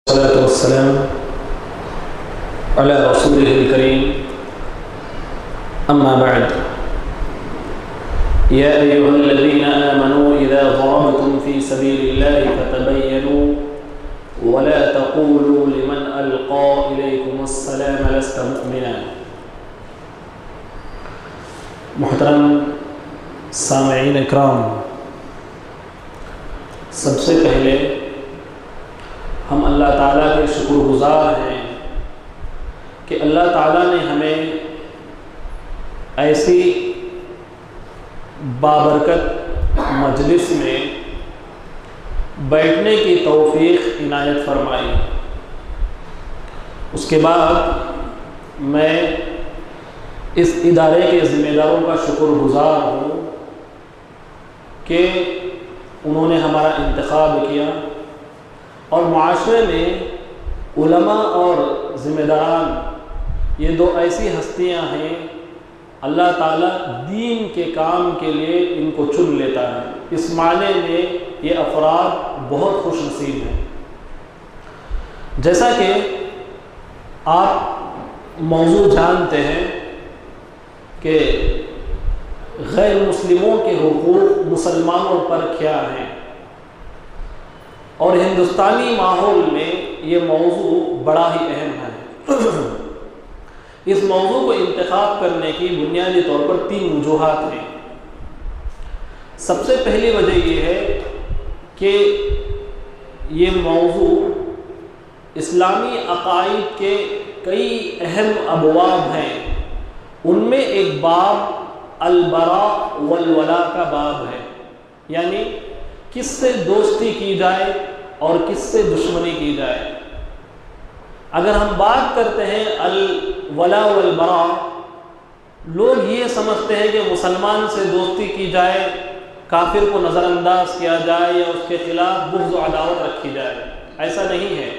والصلاة والسلام على رسوله الكريم أما بعد يا أيها الذين آمنوا إذا ضربتم في سبيل الله فتبينوا ولا تقولوا لمن ألقى إليكم السلام لست مؤمنا۔ محترم سامعین اکرام، سب سے پہلے ہم اللہ تعالیٰ کے شکر گزار ہیں کہ اللہ تعالیٰ نے ہمیں ایسی بابرکت مجلس میں بیٹھنے کی توفیق عنایت فرمائی۔ اس کے بعد میں اس ادارے کے ذمہ داروں کا شکر گزار ہوں کہ انہوں نے ہمارا انتخاب کیا اور معاشرے میں علماء اور ذمہ داران یہ دو ایسی ہستیاں ہیں، اللہ تعالیٰ دین کے کام کے لیے ان کو چن لیتا ہے۔ اس معنی میں یہ افراد بہت خوش نصیب ہیں۔ جیسا کہ آپ موضوع جانتے ہیں کہ غیر مسلموں کے حقوق مسلمانوں پر کیا ہیں، اور ہندوستانی ماحول میں یہ موضوع بڑا ہی اہم ہے۔ اس موضوع کو انتخاب کرنے کی بنیادی طور پر 3 وجوہات ہیں۔ سب سے پہلی وجہ یہ ہے کہ یہ موضوع اسلامی عقائد کے کئی اہم ابواب ہیں، ان میں ایک باب البراء والولاء کا باب ہے، یعنی کس سے دوستی کی جائے اور کس سے دشمنی کی جائے۔ اگر ہم بات کرتے ہیں الولاء والبراء، لوگ یہ سمجھتے ہیں کہ مسلمان سے دوستی کی جائے، کافر کو نظر انداز کیا جائے یا اس کے خلاف بغض و عداوت رکھی جائے۔ ایسا نہیں ہے۔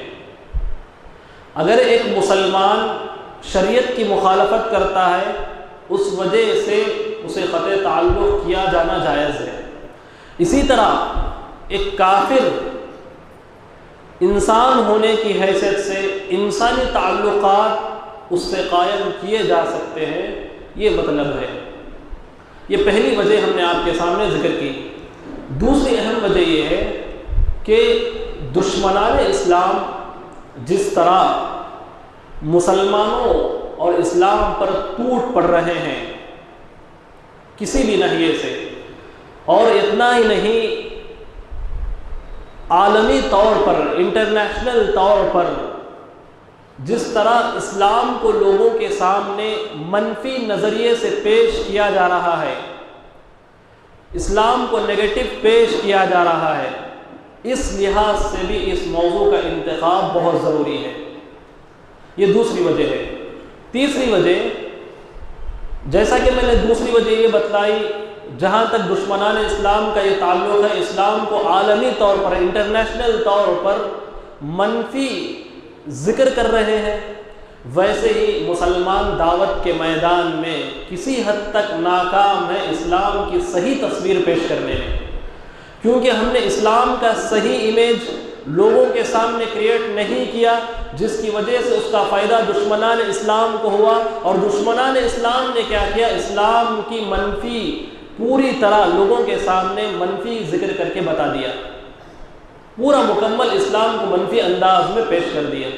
اگر ایک مسلمان شریعت کی مخالفت کرتا ہے، اس وجہ سے اسے قطع تعلق کیا جانا جائز ہے۔ اسی طرح ایک کافر انسان ہونے کی حیثیت سے انسانی تعلقات اس سے قائم کیے جا سکتے ہیں، یہ مطلب ہے۔ یہ پہلی وجہ ہم نے آپ کے سامنے ذکر کی۔ دوسری اہم وجہ یہ ہے کہ دشمنان اسلام جس طرح مسلمانوں اور اسلام پر ٹوٹ پڑ رہے ہیں کسی بھی ناحیے سے، اور اتنا ہی نہیں، عالمی طور پر انٹرنیشنل طور پر جس طرح اسلام کو لوگوں کے سامنے منفی نظریے سے پیش کیا جا رہا ہے، اسلام کو نیگیٹو پیش کیا جا رہا ہے، اس لحاظ سے بھی اس موضوع کا انتخاب بہت ضروری ہے۔ یہ دوسری وجہ ہے۔ تیسری وجہ، جیسا کہ میں نے دوسری وجہ یہ بتلائی، جہاں تک دشمنان اسلام کا یہ تعلق ہے، اسلام کو عالمی طور پر انٹرنیشنل طور پر منفی ذکر کر رہے ہیں، ویسے ہی مسلمان دعوت کے میدان میں کسی حد تک ناکام ہے اسلام کی صحیح تصویر پیش کرنے میں، کیونکہ ہم نے اسلام کا صحیح امیج لوگوں کے سامنے کریٹ نہیں کیا، جس کی وجہ سے اس کا فائدہ دشمنان اسلام کو ہوا، اور دشمنان اسلام نے کیا کیا، اسلام کی منفی پوری طرح لوگوں کے سامنے منفی ذکر کر کے بتا دیا، پورا مکمل اسلام کو منفی انداز میں پیش کر دیا۔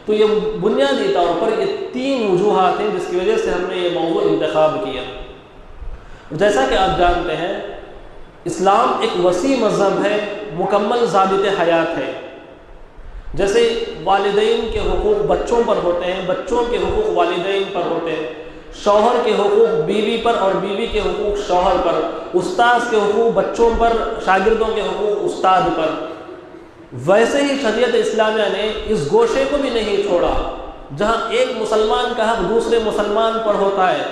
تو یہ بنیادی طور پر یہ 3 وجوہات ہیں جس کی وجہ سے ہم نے یہ موضوع انتخاب کیا۔ جیسا کہ آپ جانتے ہیں، اسلام ایک وسیع مذہب ہے، مکمل ضابط حیات ہے۔ جیسے والدین کے حقوق بچوں پر ہوتے ہیں، بچوں کے حقوق والدین پر ہوتے ہیں، شوہر کے حقوق بیوی پر اور بیوی کے حقوق شوہر پر، استاد کے حقوق بچوں پر، شاگردوں کے حقوق استاد پر، ویسے ہی شریعت اسلامیہ نے اس گوشے کو بھی نہیں چھوڑا۔ جہاں ایک مسلمان کا حق دوسرے مسلمان پر ہوتا ہے،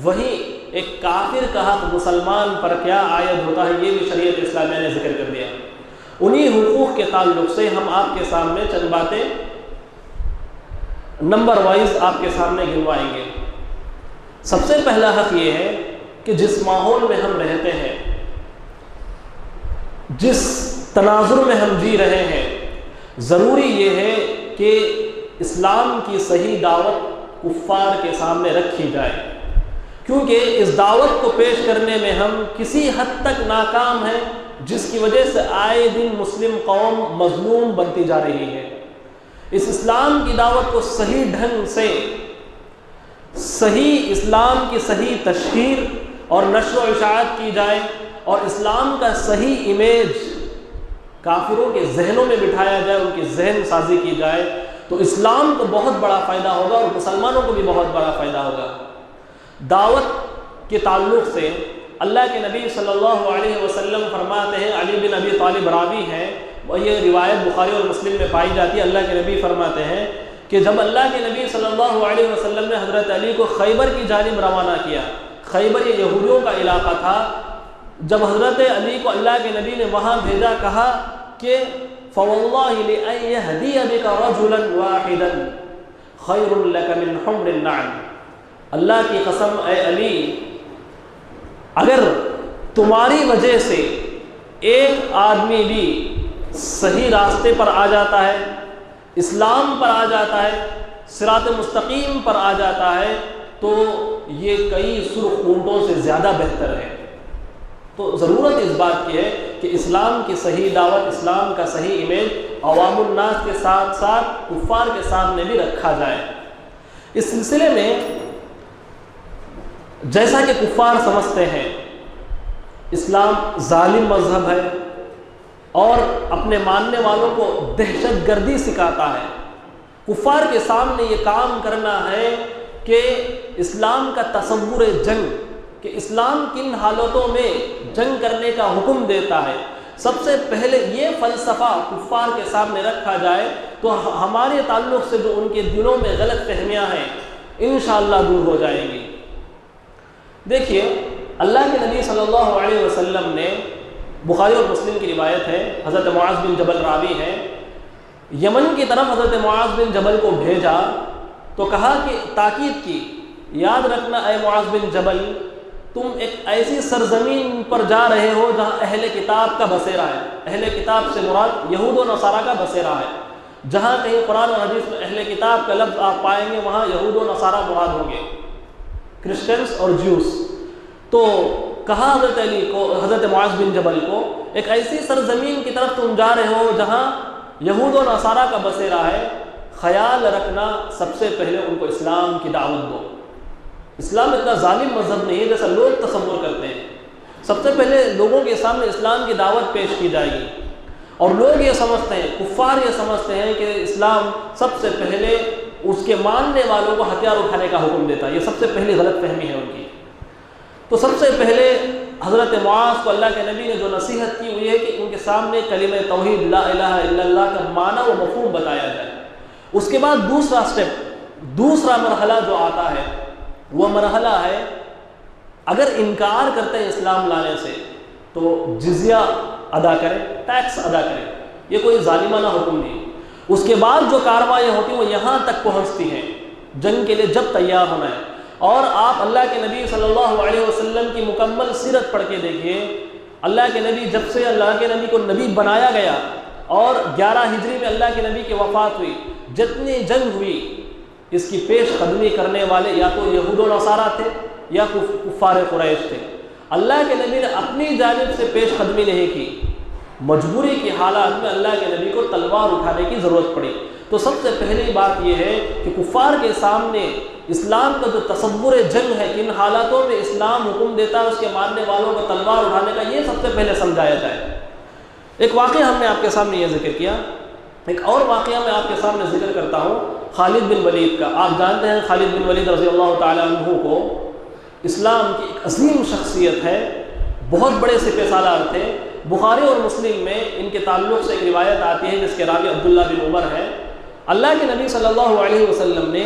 وہیں ایک کافر کا حق مسلمان پر کیا عائد ہوتا ہے، یہ بھی شریعت اسلامیہ نے ذکر کر دیا۔ انہی حقوق کے تعلق سے ہم آپ کے سامنے چند باتیں نمبر وائز آپ کے سامنے گنوائیں گے۔ سب سے پہلا حق یہ ہے کہ جس ماحول میں ہم رہتے ہیں، جس تناظر میں ہم جی رہے ہیں، ضروری یہ ہے کہ کہ اسلام کی صحیح دعوت کفار کے سامنے رکھی جائے، کیونکہ اس دعوت کو پیش کرنے میں ہم کسی حد تک ناکام ہیں، جس کی وجہ سے آئے دن مسلم قوم مظلوم بنتی جا رہی ہے۔ اس اسلام کی دعوت کو صحیح ڈھنگ سے، صحیح اسلام کی صحیح تشہیر اور نشر و اشاعت کی جائے، اور اسلام کا صحیح امیج کافروں کے ذہنوں میں بٹھایا جائے، ان کی ذہن سازی کی جائے، تو اسلام کو بہت بڑا فائدہ ہوگا اور مسلمانوں کو بھی بہت بڑا فائدہ ہوگا۔ دعوت کے تعلق سے اللہ کے نبی صلی اللہ علیہ وسلم فرماتے ہیں، علی بن ابی طالب راوی ہیں، یہ روایت بخاری اور مسلم میں پائی جاتی ہے، اللہ کے نبی فرماتے ہیں کہ جب اللہ کے نبی صلی اللہ علیہ وسلم نے حضرت علی کو خیبر کی جانب روانہ کیا، خیبر یہ یہودیوں کا علاقہ تھا، جب حضرت علی کو اللہ کے نبی نے وہاں بھیجا، کہا کہ فَوَاللَّهِ لِأَن يَهْدِيَ بِكَ رَجُلًا وَاحِدًا خَيْرٌ لَكَ مِنْ حُمْرِ النَّعَمِ، اللہ کی قسم اے علی، اگر تمہاری وجہ سے ایک آدمی بھی صحیح راستے پر آ جاتا ہے، اسلام پر آ جاتا ہے، صراط مستقیم پر آ جاتا ہے، تو یہ کئی سرخ اونٹوں سے زیادہ بہتر ہے۔ تو ضرورت اس بات کی ہے کہ اسلام کی صحیح دعوت، اسلام کا صحیح امیج عوام الناس کے ساتھ ساتھ کفار کے سامنے بھی رکھا جائے۔ اس سلسلے میں جیسا کہ کفار سمجھتے ہیں اسلام ظالم مذہب ہے اور اپنے ماننے والوں کو دہشت گردی سکھاتا ہے، کفار کے سامنے یہ کام کرنا ہے کہ اسلام کا تصور جنگ، کہ اسلام کن حالتوں میں جنگ کرنے کا حکم دیتا ہے، سب سے پہلے یہ فلسفہ کفار کے سامنے رکھا جائے تو ہمارے تعلق سے جو ان کے دلوں میں غلط فہمیاں ہیں انشاءاللہ دور ہو جائیں گی۔ دیکھیے اللہ کے نبی صلی اللہ علیہ وسلم نے، بخاری اور مسلم کی روایت ہے، حضرت معاذ بن جبل راوی ہیں، یمن کی طرف حضرت معاذ بن جبل کو بھیجا تو کہا کہ تاکید کی، یاد رکھنا اے معاذ بن جبل، تم ایک ایسی سرزمین پر جا رہے ہو جہاں اہل کتاب کا بسیرا ہے، اہل کتاب سے مراد یہود و نصارہ کا بسیرا ہے، جہاں کہیں قرآن و حدیث میں اہل کتاب کا لفظ آپ پائیں گے وہاں یہود و نصارہ مراد ہوں گے، کرسچنس اور جیوس۔ تو کہا حضرت علی کو، حضرت معاذ بن جبل کو، ایک ایسی سرزمین کی طرف تم جا رہے ہو جہاں یہود و نصارہ کا بسیرا ہے، خیال رکھنا سب سے پہلے ان کو اسلام کی دعوت دو۔ اسلام اتنا ظالم مذہب نہیں ہے جیسا لوگ تصور کرتے ہیں، سب سے پہلے لوگوں کے سامنے اسلام کی دعوت پیش کی جائے گی، اور لوگ یہ سمجھتے ہیں، کفار یہ سمجھتے ہیں کہ اسلام سب سے پہلے اس کے ماننے والوں کو ہتھیار اٹھانے کا حکم دیتا ہے، یہ سب سے پہلی غلط فہمی ہے ان کی۔ تو سب سے پہلے حضرت معاذ کو اللہ کے نبی نے جو نصیحت کی ہوئی ہے کہ ان کے سامنے کلمہ توحید لا الہ الا اللہ کا معنی و مفہوم بتایا جائے۔ اس کے بعد دوسرا سٹیپ، دوسرا مرحلہ جو آتا ہے وہ مرحلہ ہے، اگر انکار کرتے ہیں اسلام لانے سے تو جزیہ ادا کریں، ٹیکس ادا کریں، یہ کوئی ظالمانہ حکم نہیں۔ اس کے بعد جو کارروائیاں ہوتی ہیں وہ یہاں تک پہنچتی ہیں، جنگ کے لیے جب تیار ہونا ہے۔ اور آپ اللہ کے نبی صلی اللہ علیہ وسلم کی مکمل سیرت پڑھ کے دیکھیے، اللہ کے نبی جب سے اللہ کے نبی کو نبی بنایا گیا اور 11 ہجری میں اللہ کے نبی کی وفات ہوئی، جتنی جنگ ہوئی اس کی پیش قدمی کرنے والے یا تو یہود و نصارہ تھے یا کفار قریش تھے۔ اللہ کے نبی نے اپنی جانب سے پیش قدمی نہیں کی، مجبوری کی حالات میں اللہ کے نبی کو تلوار اٹھانے کی ضرورت پڑی۔ تو سب سے پہلی بات یہ ہے کہ کفار کے سامنے اسلام کا جو تصور جنگ ہے، کن حالاتوں میں اسلام حکم دیتا ہے اس کے ماننے والوں کو تلوار اٹھانے کا، یہ سب سے پہلے سمجھایا جائے۔ ایک واقعہ ہم نے آپ کے سامنے یہ ذکر کیا، ایک اور واقعہ میں آپ کے سامنے ذکر کرتا ہوں خالد بن ولید کا۔ آپ جانتے ہیں خالد بن ولید رضی اللہ تعالیٰ عنہ کو اسلام کی ایک عظیم شخصیت ہے، بہت بڑے سپہ سالار تھے۔ بخاری اور مسلم میں ان کے تعلق سے ایک روایت آتی ہے جس کے راوی عبداللہ بن عمر ہے۔ اللہ کے نبی صلی اللہ علیہ وسلم نے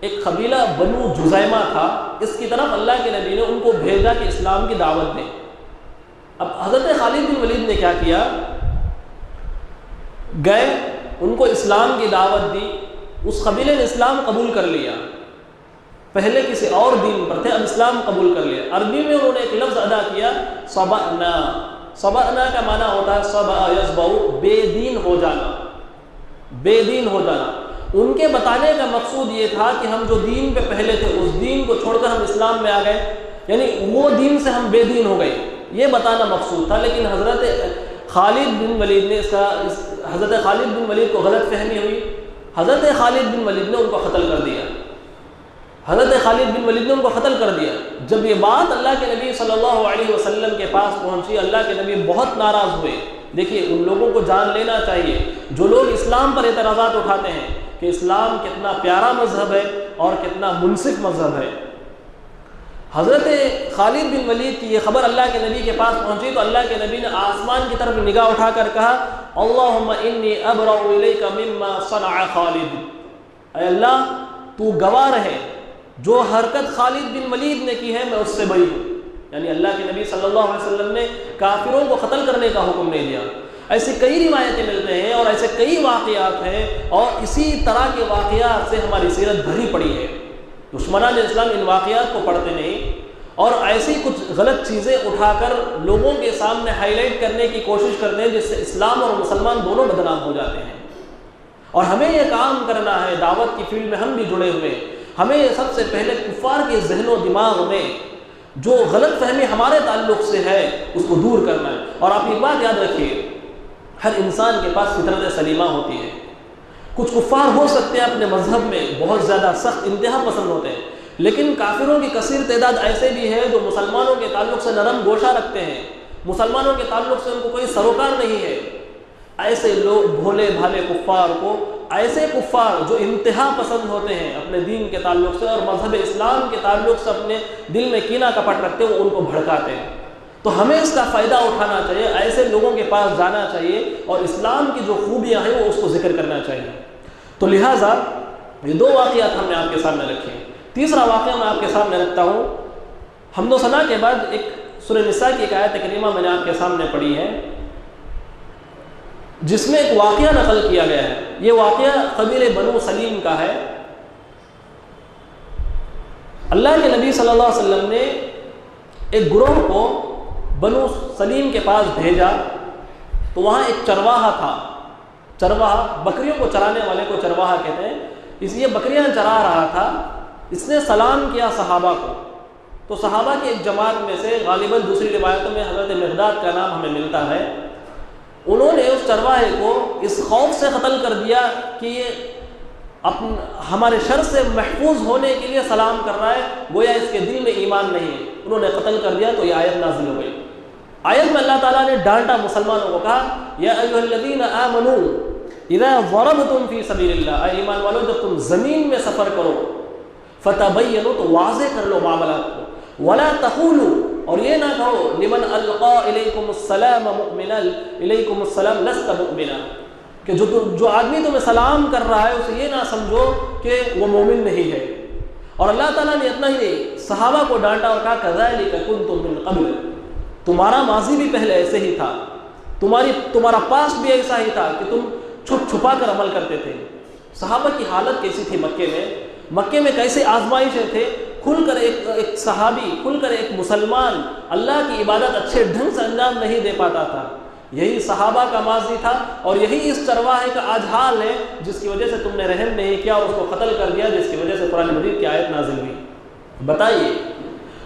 ایک قبیلہ بنو جزیمہ تھا، اس کی طرف اللہ کے نبی نے ان کو بھیجا کہ اسلام کی دعوت دیں۔ اب حضرت خالد بن ولید نے کیا کیا، گئے ان کو اسلام کی دعوت دی، اس قبیلے نے اسلام قبول کر لیا، پہلے کسی اور دین پر تھے اب اسلام قبول کر لیا۔ عربی میں انہوں نے ایک لفظ ادا کیا صبأنا، صبأنا کا معنی ہوتا ہے صبأ یصبؤ، بے دین ہو جانا، بے دین ہو جانا۔ ان کے بتانے کا مقصود یہ تھا کہ ہم جو دین پہ پہلے تھے اس دین کو چھوڑ کر ہم اسلام میں آ گئے، یعنی وہ دین سے ہم بے دین ہو گئے، یہ بتانا مقصود تھا۔ لیکن حضرت خالد بن ولید نے حضرت خالد بن ولید کو غلط فہمی ہوئی، حضرت خالد بن ولید نے ان کو قتل کر دیا، حضرت خالد بن ولید نے ان کو قتل کر دیا۔ جب یہ بات اللہ کے نبی صلی اللہ علیہ وسلم کے پاس پہنچی، اللہ کے نبی بہت ناراض ہوئے۔ دیکھیے ان لوگوں کو جان لینا چاہیے جو لوگ اسلام پر اعتراضات اٹھاتے ہیں کہ اسلام کتنا پیارا مذہب ہے اور کتنا منصف مذہب ہے۔ حضرت خالد بن ولید کی یہ خبر اللہ کے نبی کے پاس پہنچی تو اللہ کے نبی نے آسمان کی طرف نگاہ اٹھا کر کہا اللہم انی ابرأ الیک مما صنع خالد، اے اللہ تو گواہ رہے جو حرکت خالد بن ولید نے کی ہے میں اس سے بری ہوں۔ یعنی اللہ کے نبی صلی اللہ علیہ وسلم نے کافروں کو قتل کرنے کا حکم نہیں دیا۔ ایسی کئی روایتیں ملتے ہیں اور ایسے کئی واقعات ہیں، اور اسی طرح کے واقعات سے ہماری سیرت بھری پڑی ہے۔ دشمنان اسلام ان واقعات کو پڑھتے نہیں اور ایسی کچھ غلط چیزیں اٹھا کر لوگوں کے سامنے ہائی لائٹ کرنے کی کوشش کرتے ہیں، جس سے اسلام اور مسلمان دونوں بدنام ہو جاتے ہیں۔ اور ہمیں یہ کام کرنا ہے، دعوت کی فیلڈ میں ہم بھی جڑے ہوئے ہیں، ہمیں سب سے پہلے کفار کے ذہن و دماغ میں جو غلط فہمی ہمارے تعلق سے ہے اس کو دور کرنا ہے۔ اور آپ ایک بات یاد رکھیے، ہر انسان کے پاس فطرت سلیمہ ہوتی ہے۔ کچھ کفار ہو سکتے ہیں اپنے مذہب میں بہت زیادہ سخت انتہا پسند ہوتے ہیں، لیکن کافروں کی کثیر تعداد ایسے بھی ہے جو مسلمانوں کے تعلق سے نرم گوشہ رکھتے ہیں، مسلمانوں کے تعلق سے ان کو کوئی سروکار نہیں ہے۔ ایسے لوگ بھولے بھالے کفار کو، ایسے کفار جو انتہا پسند ہوتے ہیں اپنے دین کے تعلق سے اور مذہب اسلام کے تعلق سے اپنے دل میں کینہ کپٹ رکھتے ہیں، وہ ان کو بھڑکاتے ہیں۔ تو ہمیں اس کا فائدہ اٹھانا چاہیے، ایسے لوگوں کے پاس جانا چاہیے اور اسلام کی جو خوبیاں ہیں وہ اس کو ذکر کرنا چاہیے۔ تو لہٰذا یہ دو واقعات ہم نے آپ کے سامنے رکھے ہیں۔ تیسرا واقعہ میں آپ کے سامنے رکھتا ہوں۔ حمد و ثنا کے بعد ایک سورہ نساء کی ایک آیت کریمہ میں نے آپ کے سامنے پڑھی ہے جس میں ایک واقعہ نقل کیا گیا ہے۔ یہ واقعہ قبیلہ بنو سلیم کا ہے۔ اللہ کے نبی صلی اللہ علیہ وسلم نے ایک گروہ کو بنو سلیم کے پاس بھیجا تو وہاں ایک چرواہا تھا۔ چرواہا بکریوں کو چرانے والے کو چرواہا کہتے ہیں، اس لیے بکریاں چرا رہا تھا۔ اس نے سلام کیا صحابہ کو، تو صحابہ کی ایک جماعت میں سے غالباً دوسری روایتوں میں حضرت مقداد کا نام ہمیں ملتا ہے، انہوں نے اس چرواہے کو اس خوف سے قتل کر دیا کہ یہ ہمارے شر سے محفوظ ہونے کے لیے سلام کر رہا ہے، گویا اس کے دل میں ایمان نہیں ہے، انہوں نے قتل کر دیا۔ تو یہ آیت نازل ہو گئی۔ آیت میں اللہ تعالیٰ نے ڈانٹا مسلمانوں کو، کہا یا ایھا الذین آمنوا اذا ضربتم فی سبیل اللہ، اے ایمان والو جب تم زمین میں سفر کرو فتبینوا تو واضح کر لو معاملات کو، ولا تقولوا اور یہ نہ کہو لمن القا الیکم السلام مؤمنا الیکم السلام لست مؤمنا، کہ جو آدمی تمہیں سلام کر رہا ہے اسے یہ نہ سمجھو کہ وہ مومن نہیں ہے۔ اور اللہ تعالیٰ نے اتنا ہی نہیں، صحابہ کو ڈانٹا اور کہا کذالک کنتم من قبل، تمہارا ماضی بھی پہلے ایسے ہی تھا، تمہارا پاسٹ بھی ایسا ہی تھا کہ تم چھپ چھپا کر عمل کرتے تھے۔ صحابہ کی حالت کیسی تھی مکے میں کیسے آزمائشیں تھے، کھل کر ایک صحابی، کھل کر ایک مسلمان اللہ کی عبادت اچھے ڈھنگ سے انجام نہیں دے پاتا تھا۔ یہی صحابہ کا ماضی تھا اور یہی اس چرواہے کا آج حال ہے جس کی وجہ سے تم نے رحم نہیں کیا اور اس کو قتل کر دیا، جس کی وجہ سے قرآن مجید کی آیت نازل ہوئی۔ بتائیے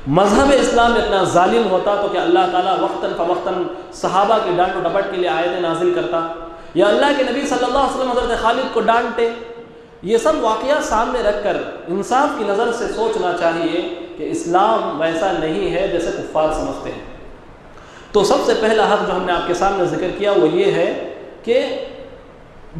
مذہب اسلام اتنا ظالم ہوتا تو کیا اللہ تعالیٰ وقتاً فوقتاً صحابہ کی ڈانٹ و ڈپٹ کے لیے آیتیں نازل کرتا، یا اللہ کے نبی صلی اللہ علیہ وسلم حضرت خالد کو ڈانٹتے؟ یہ سب واقعات سامنے رکھ کر انصاف کی نظر سے سوچنا چاہیے کہ اسلام ویسا نہیں ہے جیسے کفار سمجھتے ہیں۔ تو سب سے پہلا حق جو ہم نے آپ کے سامنے ذکر کیا وہ یہ ہے کہ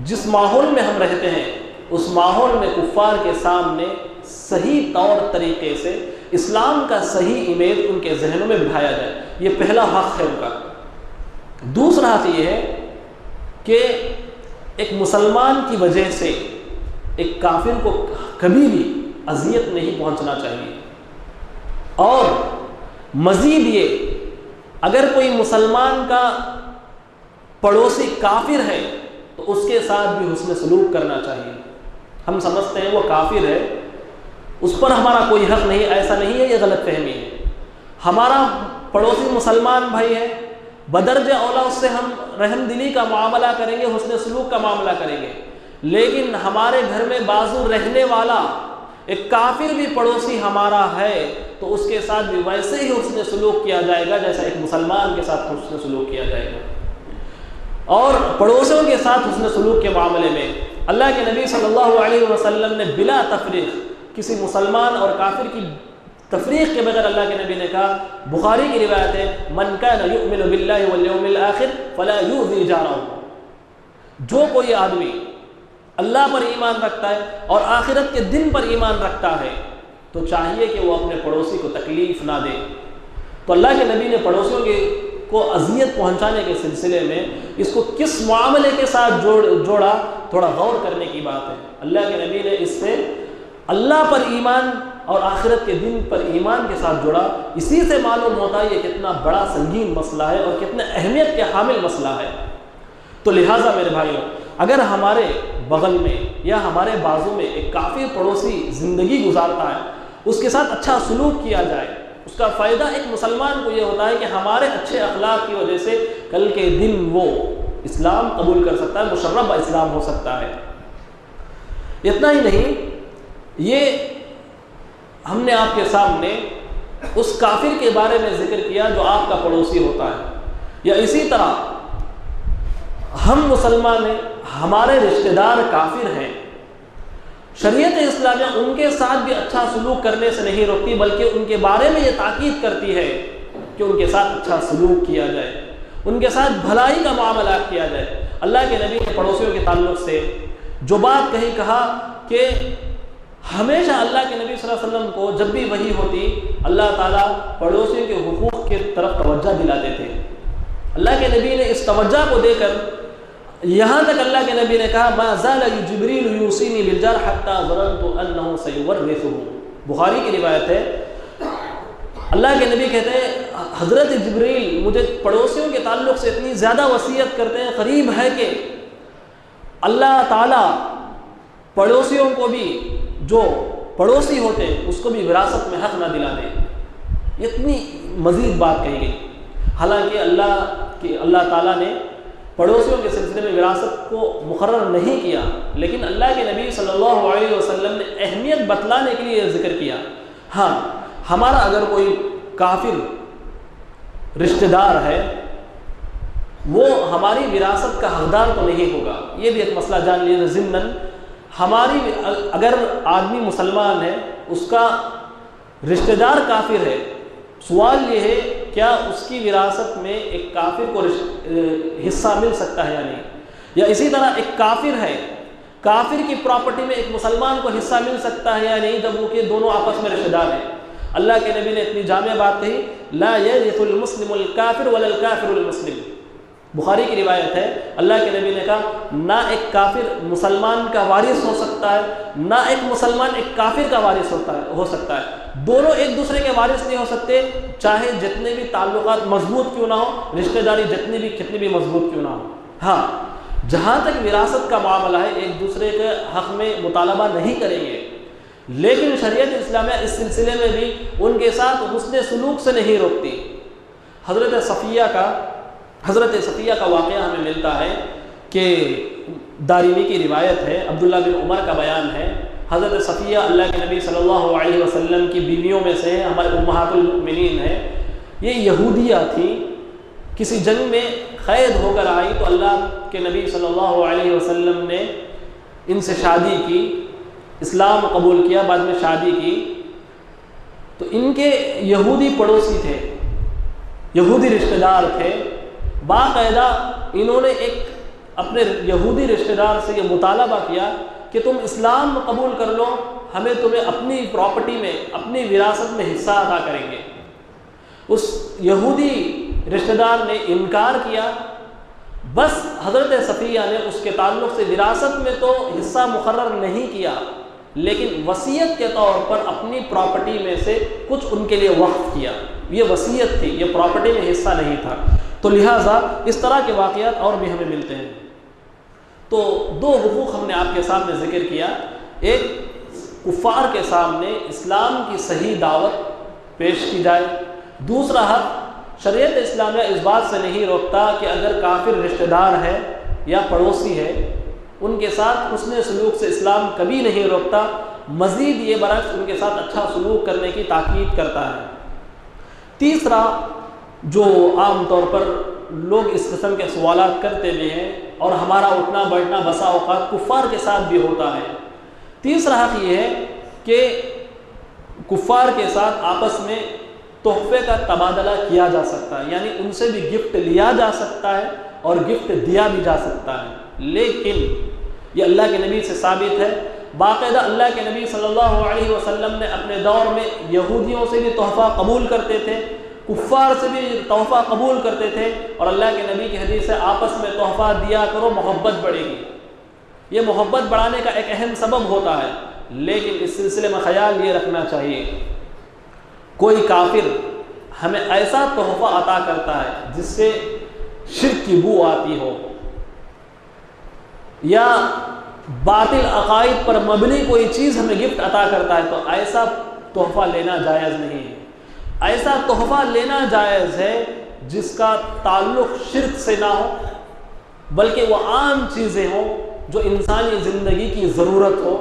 جس ماحول میں ہم رہتے ہیں اس ماحول میں کفار کے سامنے صحیح طور طریقے سے اسلام کا صحیح امیج ان کے ذہنوں میں بٹھایا جائے، یہ پہلا حق ہے ان کا۔ دوسرا حق یہ ہے کہ ایک مسلمان کی وجہ سے ایک کافر کو کبھی بھی اذیت نہیں پہنچنا چاہیے۔ اور مزید یہ اگر کوئی مسلمان کا پڑوسی کافر ہے تو اس کے ساتھ بھی حسن سلوک کرنا چاہیے۔ ہم سمجھتے ہیں وہ کافر ہے اس پر ہمارا کوئی حق نہیں، ایسا نہیں ہے، یہ غلط فہمی ہے۔ ہمارا پڑوسی مسلمان بھائی ہے، بدرجہ اولا اس سے ہم رحم دلی کا معاملہ کریں گے، حسن سلوک کا معاملہ کریں گے، لیکن ہمارے گھر میں بازو رہنے والا ایک کافر بھی پڑوسی ہمارا ہے تو اس کے ساتھ بھی ویسے ہی حسن سلوک کیا جائے گا جیسا ایک مسلمان کے ساتھ حسن سلوک کیا جائے گا۔ اور پڑوسیوں کے ساتھ حسن سلوک کے معاملے میں اللہ کے نبی صلی اللہ علیہ وسلم نے بلا تفریق کسی مسلمان اور کافر کی تفریق کے بغیر اللہ کے نبی نے کہا، بخاری کی روایت ہے، من کان یؤمن باللہ والیوم الآخر فلا یؤذی جارہ، جو کوئی آدمی اللہ پر ایمان رکھتا ہے اور آخرت کے دن پر ایمان رکھتا ہے تو چاہیے کہ وہ اپنے پڑوسی کو تکلیف نہ دے۔ تو اللہ کے نبی نے پڑوسیوں کو اذیت پہنچانے کے سلسلے میں اس کو کس معاملے کے ساتھ جوڑا، تھوڑا غور کرنے کی بات ہے۔ اللہ کے نبی نے اس سے اللہ پر ایمان اور آخرت کے دن پر ایمان کے ساتھ جوڑا۔ اسی سے معلوم ہوتا ہے یہ کتنا بڑا سنگین مسئلہ ہے اور کتنا اہمیت کے حامل مسئلہ ہے۔ تو لہٰذا میرے بھائیوں، اگر ہمارے بغل میں یا ہمارے بازو میں ایک کافر پڑوسی زندگی گزارتا ہے، اس کے ساتھ اچھا سلوک کیا جائے، اس کا فائدہ ایک مسلمان کو یہ ہوتا ہے کہ ہمارے اچھے اخلاق کی وجہ سے کل کے دن وہ اسلام قبول کر سکتا ہے، مشرف اسلام ہو سکتا ہے۔ اتنا ہی نہیں، یہ ہم نے آپ کے سامنے اس کافر کے بارے میں ذکر کیا جو آپ کا پڑوسی ہوتا ہے، یا اسی طرح ہم مسلمان ہیں، ہمارے رشتہ دار کافر ہیں، شریعت اسلامیہ ان کے ساتھ بھی اچھا سلوک کرنے سے نہیں روکتی بلکہ ان کے بارے میں یہ تاکید کرتی ہے کہ ان کے ساتھ اچھا سلوک کیا جائے، ان کے ساتھ بھلائی کا معاملات کیا جائے۔ اللہ کے نبی نے پڑوسیوں کے تعلق سے جو بات کہا کہ ہمیشہ اللہ کے نبی صلی اللہ علیہ وسلم کو جب بھی وحی ہوتی اللہ تعالیٰ پڑوسیوں کے حقوق کی طرف توجہ دلاتے تھے۔ اللہ کے نبی نے اس توجہ کو دے کر یہاں تک اللہ کے نبی نے کہا ما زال جبریل یوصینی بالجار حتی ظننت انہ سیورثہ، بخاری کی روایت ہے، اللہ کے نبی کہتے ہیں حضرت جبریل مجھے پڑوسیوں کے تعلق سے اتنی زیادہ وصیت کرتے ہیں، قریب ہے کہ اللہ تعالیٰ پڑوسیوں کو بھی، جو پڑوسی ہوتے ہیں اس کو بھی وراثت میں حق نہ دلا دے۔ اتنی مزید بات کہی گئی، حالانکہ اللہ تعالیٰ نے پڑوسیوں کے سلسلے میں وراثت کو مقرر نہیں کیا، لیکن اللہ کے نبی صلی اللہ علیہ وسلم نے اہمیت بتلانے کے لیے ذکر کیا۔ ہاں، ہمارا اگر کوئی کافر رشتہ دار ہے وہ ہماری وراثت کا حقدار تو نہیں ہوگا، یہ بھی ایک مسئلہ جان لیجیے۔ ضمناً ہماری اگر آدمی مسلمان ہے، اس کا رشتہ دار کافر ہے، سوال یہ ہے کیا اس کی وراثت میں ایک کافر کو حصہ مل سکتا ہے یا نہیں؟ یا اسی طرح ایک کافر ہے، کافر کی پراپرٹی میں ایک مسلمان کو حصہ مل سکتا ہے یا نہیں جب وہ کہ دونوں آپس میں رشتہ دار ہیں؟ اللہ کے نبی نے اتنی جامع بات کہی، لا یرث المسلم الکافر ولا الکافر المسلم، بخاری کی روایت ہے، اللہ کے نبی نے کہا نہ ایک کافر مسلمان کا وارث ہو سکتا ہے، نہ ایک مسلمان ایک کافر کا وارث ہو سکتا ہے، دونوں ایک دوسرے کے وارث نہیں ہو سکتے، چاہے جتنے بھی تعلقات مضبوط کیوں نہ ہو، رشتہ داری کتنی بھی مضبوط کیوں نہ ہو۔ ہاں، جہاں تک وراثت کا معاملہ ہے ایک دوسرے کے حق میں مطالبہ نہیں کریں گے، لیکن شریعت اسلامیہ اس سلسلے میں بھی ان کے ساتھ حسن سلوک سے نہیں روکتی۔ حضرت صفیہ کا واقعہ ہمیں ملتا ہے کہ دارمی کی روایت ہے، عبداللہ بن عمر کا بیان ہے، حضرت صفیہ اللہ کے نبی صلی اللہ علیہ وسلم کی بیویوں میں سے ہیں، ہمارے امہات المؤمنین ہیں، یہ یہودیہ تھیں، کسی جنگ میں قید ہو کر آئی تو اللہ کے نبی صلی اللہ علیہ وسلم نے ان سے شادی کی، اسلام قبول کیا، بعد میں شادی کی۔ تو ان کے یہودی پڑوسی تھے، یہودی رشتہ دار تھے، باقاعدہ انہوں نے ایک اپنے یہودی رشتہ دار سے یہ مطالبہ کیا کہ تم اسلام قبول کر لو، ہمیں تمہیں اپنی پراپرٹی میں، اپنی وراثت میں حصہ عطا کریں گے۔ اس یہودی رشتہ دار نے انکار کیا، بس حضرت صفیہ نے اس کے تعلق سے وراثت میں تو حصہ مقرر نہیں کیا، لیکن وصیت کے طور پر اپنی پراپرٹی میں سے کچھ ان کے لیے وقف کیا۔ یہ وصیت تھی، یہ پراپرٹی میں حصہ نہیں تھا۔ تو لہٰذا اس طرح کے واقعات اور بھی ہمیں ملتے ہیں۔ تو دو حقوق ہم نے آپ کے سامنے ذکر کیا، ایک کفار کے سامنے اسلام کی صحیح دعوت پیش کی جائے، دوسرا حق شریعت اسلامیہ اس بات سے نہیں روکتا کہ اگر کافر رشتہ دار ہے یا پڑوسی ہے ان کے ساتھ حسن سلوک سے اسلام کبھی نہیں روکتا، مزید یہ برعکس ان کے ساتھ اچھا سلوک کرنے کی تاکید کرتا ہے۔ تیسرا جو عام طور پر لوگ اس قسم کے سوالات کرتے بھی ہیں اور ہمارا اٹھنا بیٹھنا بسا اوقات کفار کے ساتھ بھی ہوتا ہے، تیسرا حق یہ ہے کہ کفار کے ساتھ آپس میں تحفے کا تبادلہ کیا جا سکتا ہے، یعنی ان سے بھی گفٹ لیا جا سکتا ہے اور گفٹ دیا بھی جا سکتا ہے، لیکن یہ اللہ کے نبی سے ثابت ہے۔ باقاعدہ اللہ کے نبی صلی اللہ علیہ وسلم نے اپنے دور میں یہودیوں سے بھی تحفہ قبول کرتے تھے، کفار سے بھی تحفہ قبول کرتے تھے، اور اللہ کے نبی کی حدیث ہے آپس میں تحفہ دیا کرو محبت بڑھے گی۔ یہ محبت بڑھانے کا ایک اہم سبب ہوتا ہے، لیکن اس سلسلے میں خیال یہ رکھنا چاہیے کوئی کافر ہمیں ایسا تحفہ عطا کرتا ہے جس سے شرک کی بو آتی ہو، یا باطل عقائد پر مبنی کوئی چیز ہمیں گفٹ عطا کرتا ہے، تو ایسا تحفہ لینا جائز نہیں ہے۔ ایسا تحفہ لینا جائز ہے جس کا تعلق شرک سے نہ ہو، بلکہ وہ عام چیزیں ہوں جو انسانی زندگی کی ضرورت ہو،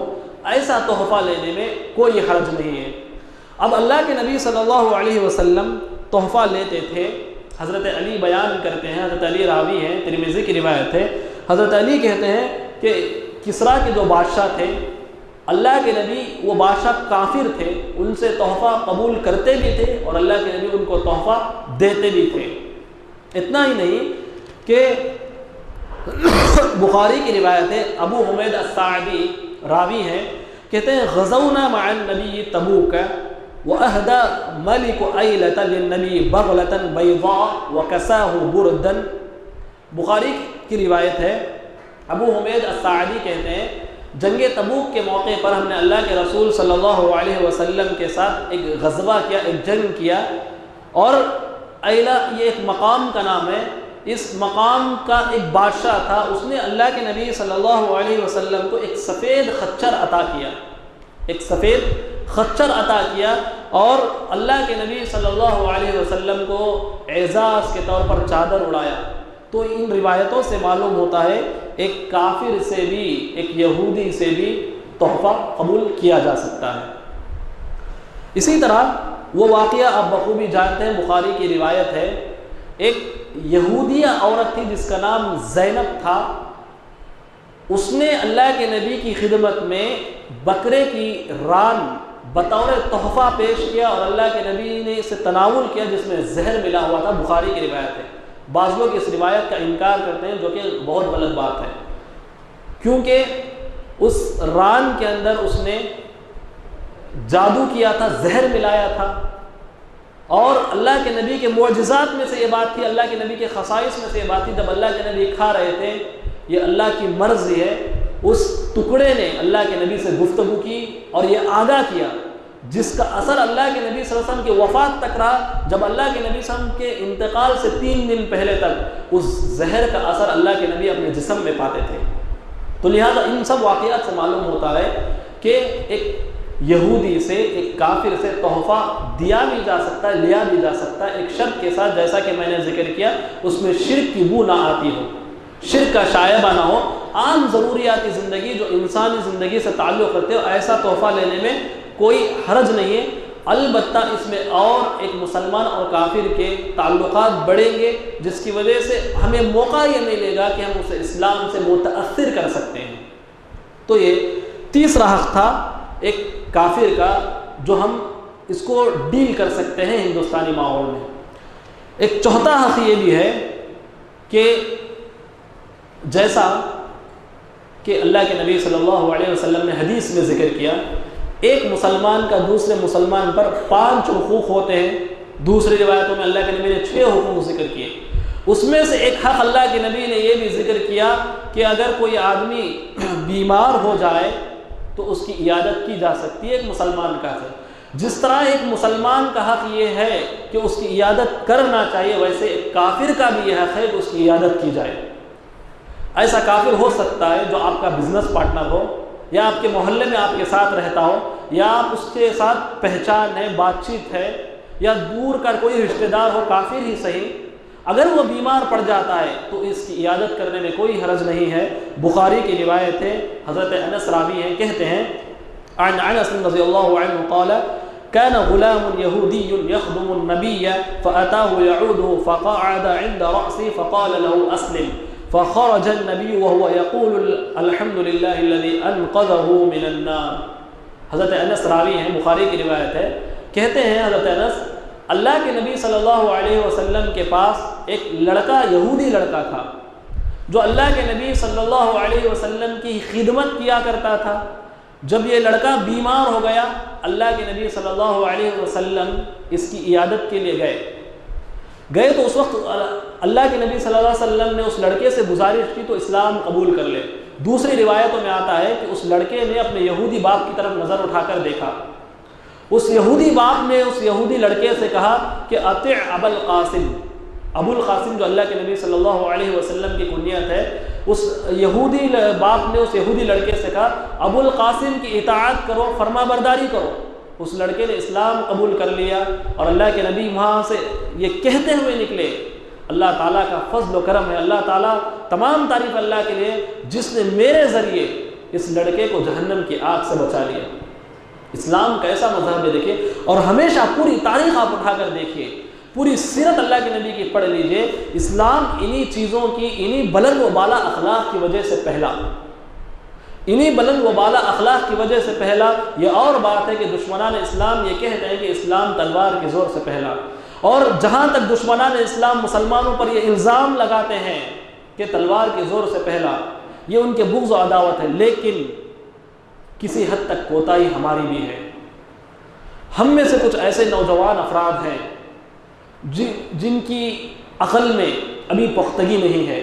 ایسا تحفہ لینے میں کوئی حرج نہیں ہے۔ اب اللہ کے نبی صلی اللہ علیہ وسلم تحفہ لیتے تھے، حضرت علی بیان کرتے ہیں، حضرت علی راوی ہیں، ترمذی کی روایت ہے، حضرت علی کہتے ہیں کہ کسرا کے جو بادشاہ تھے، اللہ کے نبی وہ بادشاہ کافر تھے، ان سے تحفہ قبول کرتے بھی تھے اور اللہ کے نبی ان کو تحفہ دیتے بھی تھے۔ اتنا ہی نہیں کہ بخاری کی روایت ہے، ابو حمید الساعدی راوی ہیں، کہتے ہیں غزونا مع النبی تبوک وأهدى ملك أيلة للنبي بغلة بيضاء وكساه بردا۔ بخاری کی روایت ہے، ابو حمید الساعدی کہتے ہیں جنگ تبوک کے موقع پر ہم نے اللہ کے رسول صلی اللہ علیہ وسلم کے ساتھ ایک غزوہ کیا، ایک جنگ کیا، اور ایلا یہ ایک مقام کا نام ہے، اس مقام کا ایک بادشاہ تھا، اس نے اللہ کے نبی صلی اللہ علیہ وسلم کو ایک سفید خچر عطا کیا، ایک سفید خچر عطا کیا، اور اللہ کے نبی صلی اللہ علیہ وسلم کو اعزاز کے طور پر چادر اڑایا۔ تو ان روایتوں سے معلوم ہوتا ہے ایک کافر سے بھی، ایک یہودی سے بھی تحفہ قبول کیا جا سکتا ہے۔ اسی طرح وہ واقعہ آپ بخوبی جانتے ہیں، بخاری کی روایت ہے، ایک یہودیہ عورت تھی جس کا نام زینب تھا، اس نے اللہ کے نبی کی خدمت میں بکرے کی ران بطور تحفہ پیش کیا، اور اللہ کے نبی نے اسے تناول کیا جس میں زہر ملا ہوا تھا۔ بخاری کی روایت ہے۔ بعض لوگ اس روایت کا انکار کرتے ہیں، جو کہ بہت غلط بات ہے، کیونکہ اس ران کے اندر اس نے جادو کیا تھا، زہر ملایا تھا، اور اللہ کے نبی کے معجزات میں سے یہ بات تھی، اللہ کے نبی کے خصائص میں سے یہ بات تھی، جب اللہ کے نبی کھا رہے تھے، یہ اللہ کی مرضی ہے، اس ٹکڑے نے اللہ کے نبی سے گفتگو کی اور یہ آگاہ کیا، جس کا اثر اللہ کے نبی صلی اللہ علیہ وسلم کی وفات تک رہا۔ جب اللہ کے نبی صلی اللہ علیہ وسلم کے انتقال سے 3 دن پہلے تک اس زہر کا اثر اللہ کے نبی اپنے جسم میں پاتے تھے۔ تو لہذا ان سب واقعات سے معلوم ہوتا ہے کہ ایک یہودی سے، ایک کافر سے تحفہ دیا بھی جا سکتا ہے، لیا بھی جا سکتا ہے، ایک شرط کے ساتھ، جیسا کہ میں نے ذکر کیا، اس میں شرک کی بو نہ آتی ہو، شرک کا شائبہ نہ ہو، عام ضروریاتی زندگی جو انسانی زندگی سے تعلق رکھتے ہو، ایسا تحفہ لینے میں کوئی حرج نہیں ہے۔ البتہ اس میں اور ایک مسلمان اور کافر کے تعلقات بڑھیں گے، جس کی وجہ سے ہمیں موقع یہ ملے گا کہ ہم اسے اسلام سے متاثر کر سکتے ہیں۔ تو یہ تیسرا حق تھا ایک کافر کا، جو ہم اس کو ڈیل کر سکتے ہیں ہندوستانی ماحول میں۔ ایک چوتھا حق یہ بھی ہے کہ جیسا کہ اللہ کے نبی صلی اللہ علیہ وسلم نے حدیث میں ذکر کیا، ایک مسلمان کا دوسرے مسلمان پر 5 حقوق ہوتے ہیں، دوسری روایتوں میں اللہ کے نبی نے 6 حقوق ذکر کیے۔ اس میں سے ایک حق اللہ کے نبی نے یہ بھی ذکر کیا کہ اگر کوئی آدمی بیمار ہو جائے تو اس کی عیادت کی جا سکتی ہے، ایک مسلمان کا ہے۔ جس طرح ایک مسلمان کا حق یہ ہے کہ اس کی عیادت کرنا چاہیے، ویسے ایک کافر کا بھی یہ حق ہے کہ اس کی عیادت کی جائے۔ ایسا کافر ہو سکتا ہے جو آپ کا بزنس پارٹنر ہو، یا آپ کے محلے میں آپ کے ساتھ رہتا ہو، یا آپ اس کے ساتھ پہچان ہے، بات چیت ہے، یا دور کا کوئی رشتہ دار ہو، کافر ہی صحیح، اگر وہ بیمار پڑ جاتا ہے تو اس کی عیادت کرنے میں کوئی حرج نہیں ہے۔ بخاری کی روایت ہے، حضرت انس راوی ہیں، کہتے ہیں عن انس رضی اللہ عنہ قال كان غلام يهودي يخدم النبي فأتاه يعوده فقعد عند رأسه فقال له أسلم فخرج النبي وهو يقول الحمد لله الذي أنقذه من النار۔ حضرت انس راوی ہیں، بخاری کی روایت ہے، کہتے ہیں حضرت انس اللہ کے نبی صلی اللہ علیہ وسلم کے پاس ایک لڑکا، یہودی لڑکا تھا جو اللہ کے نبی صلی اللہ علیہ وسلم کی خدمت کیا کرتا تھا۔ جب یہ لڑکا بیمار ہو گیا، اللہ کے نبی صلی اللہ علیہ وسلم اس کی عیادت کے لیے گئے تو اس وقت اللہ کے نبی صلی اللہ علیہ وسلم نے اس لڑکے سے گزارش کی تو اسلام قبول کر لے۔ دوسری روایتوں میں آتا ہے کہ اس لڑکے نے اپنے یہودی باپ کی طرف نظر اٹھا کر دیکھا، اس یہودی باپ نے اس یہودی لڑکے سے کہا کہ اطع ابا القاسم، ابو القاسم جو اللہ کے نبی صلی اللہ علیہ وسلم کی کنیت ہے، اس یہودی باپ نے اس یہودی لڑکے سے کہا ابو القاسم کی اطاعت کرو، فرما برداری کرو۔ اس لڑکے نے اسلام قبول کر لیا اور اللہ کے نبی وہاں سے یہ کہتے ہوئے نکلے، اللہ تعالیٰ کا فضل و کرم ہے، اللہ تعالیٰ تمام تعریف اللہ کے لیے جس نے میرے ذریعے اس لڑکے کو جہنم کی آگ سے بچا لیا۔ اسلام کا ایسا مذہب ہے، دیکھیے، اور ہمیشہ پوری تاریخ آپ اٹھا کر دیکھیے، پوری سیرت اللہ کے نبی کی پڑھ لیجئے، اسلام انہی چیزوں کی، انہی بلند و بالا اخلاق کی وجہ سے پہلا، انہی بلند و بالا اخلاق کی وجہ سے پہلا۔ یہ اور بات ہے کہ دشمنان اسلام یہ کہتے ہیں کہ اسلام تلوار کے زور سے پہلا، اور جہاں تک دشمنان اسلام مسلمانوں پر یہ الزام لگاتے ہیں کہ تلوار کے زور سے پہلا، یہ ان کے بغض و عداوت ہے، لیکن کسی حد تک کوتاہی ہماری بھی ہے۔ ہم میں سے کچھ ایسے نوجوان افراد ہیں جن کی عقل میں ابھی پختگی نہیں ہے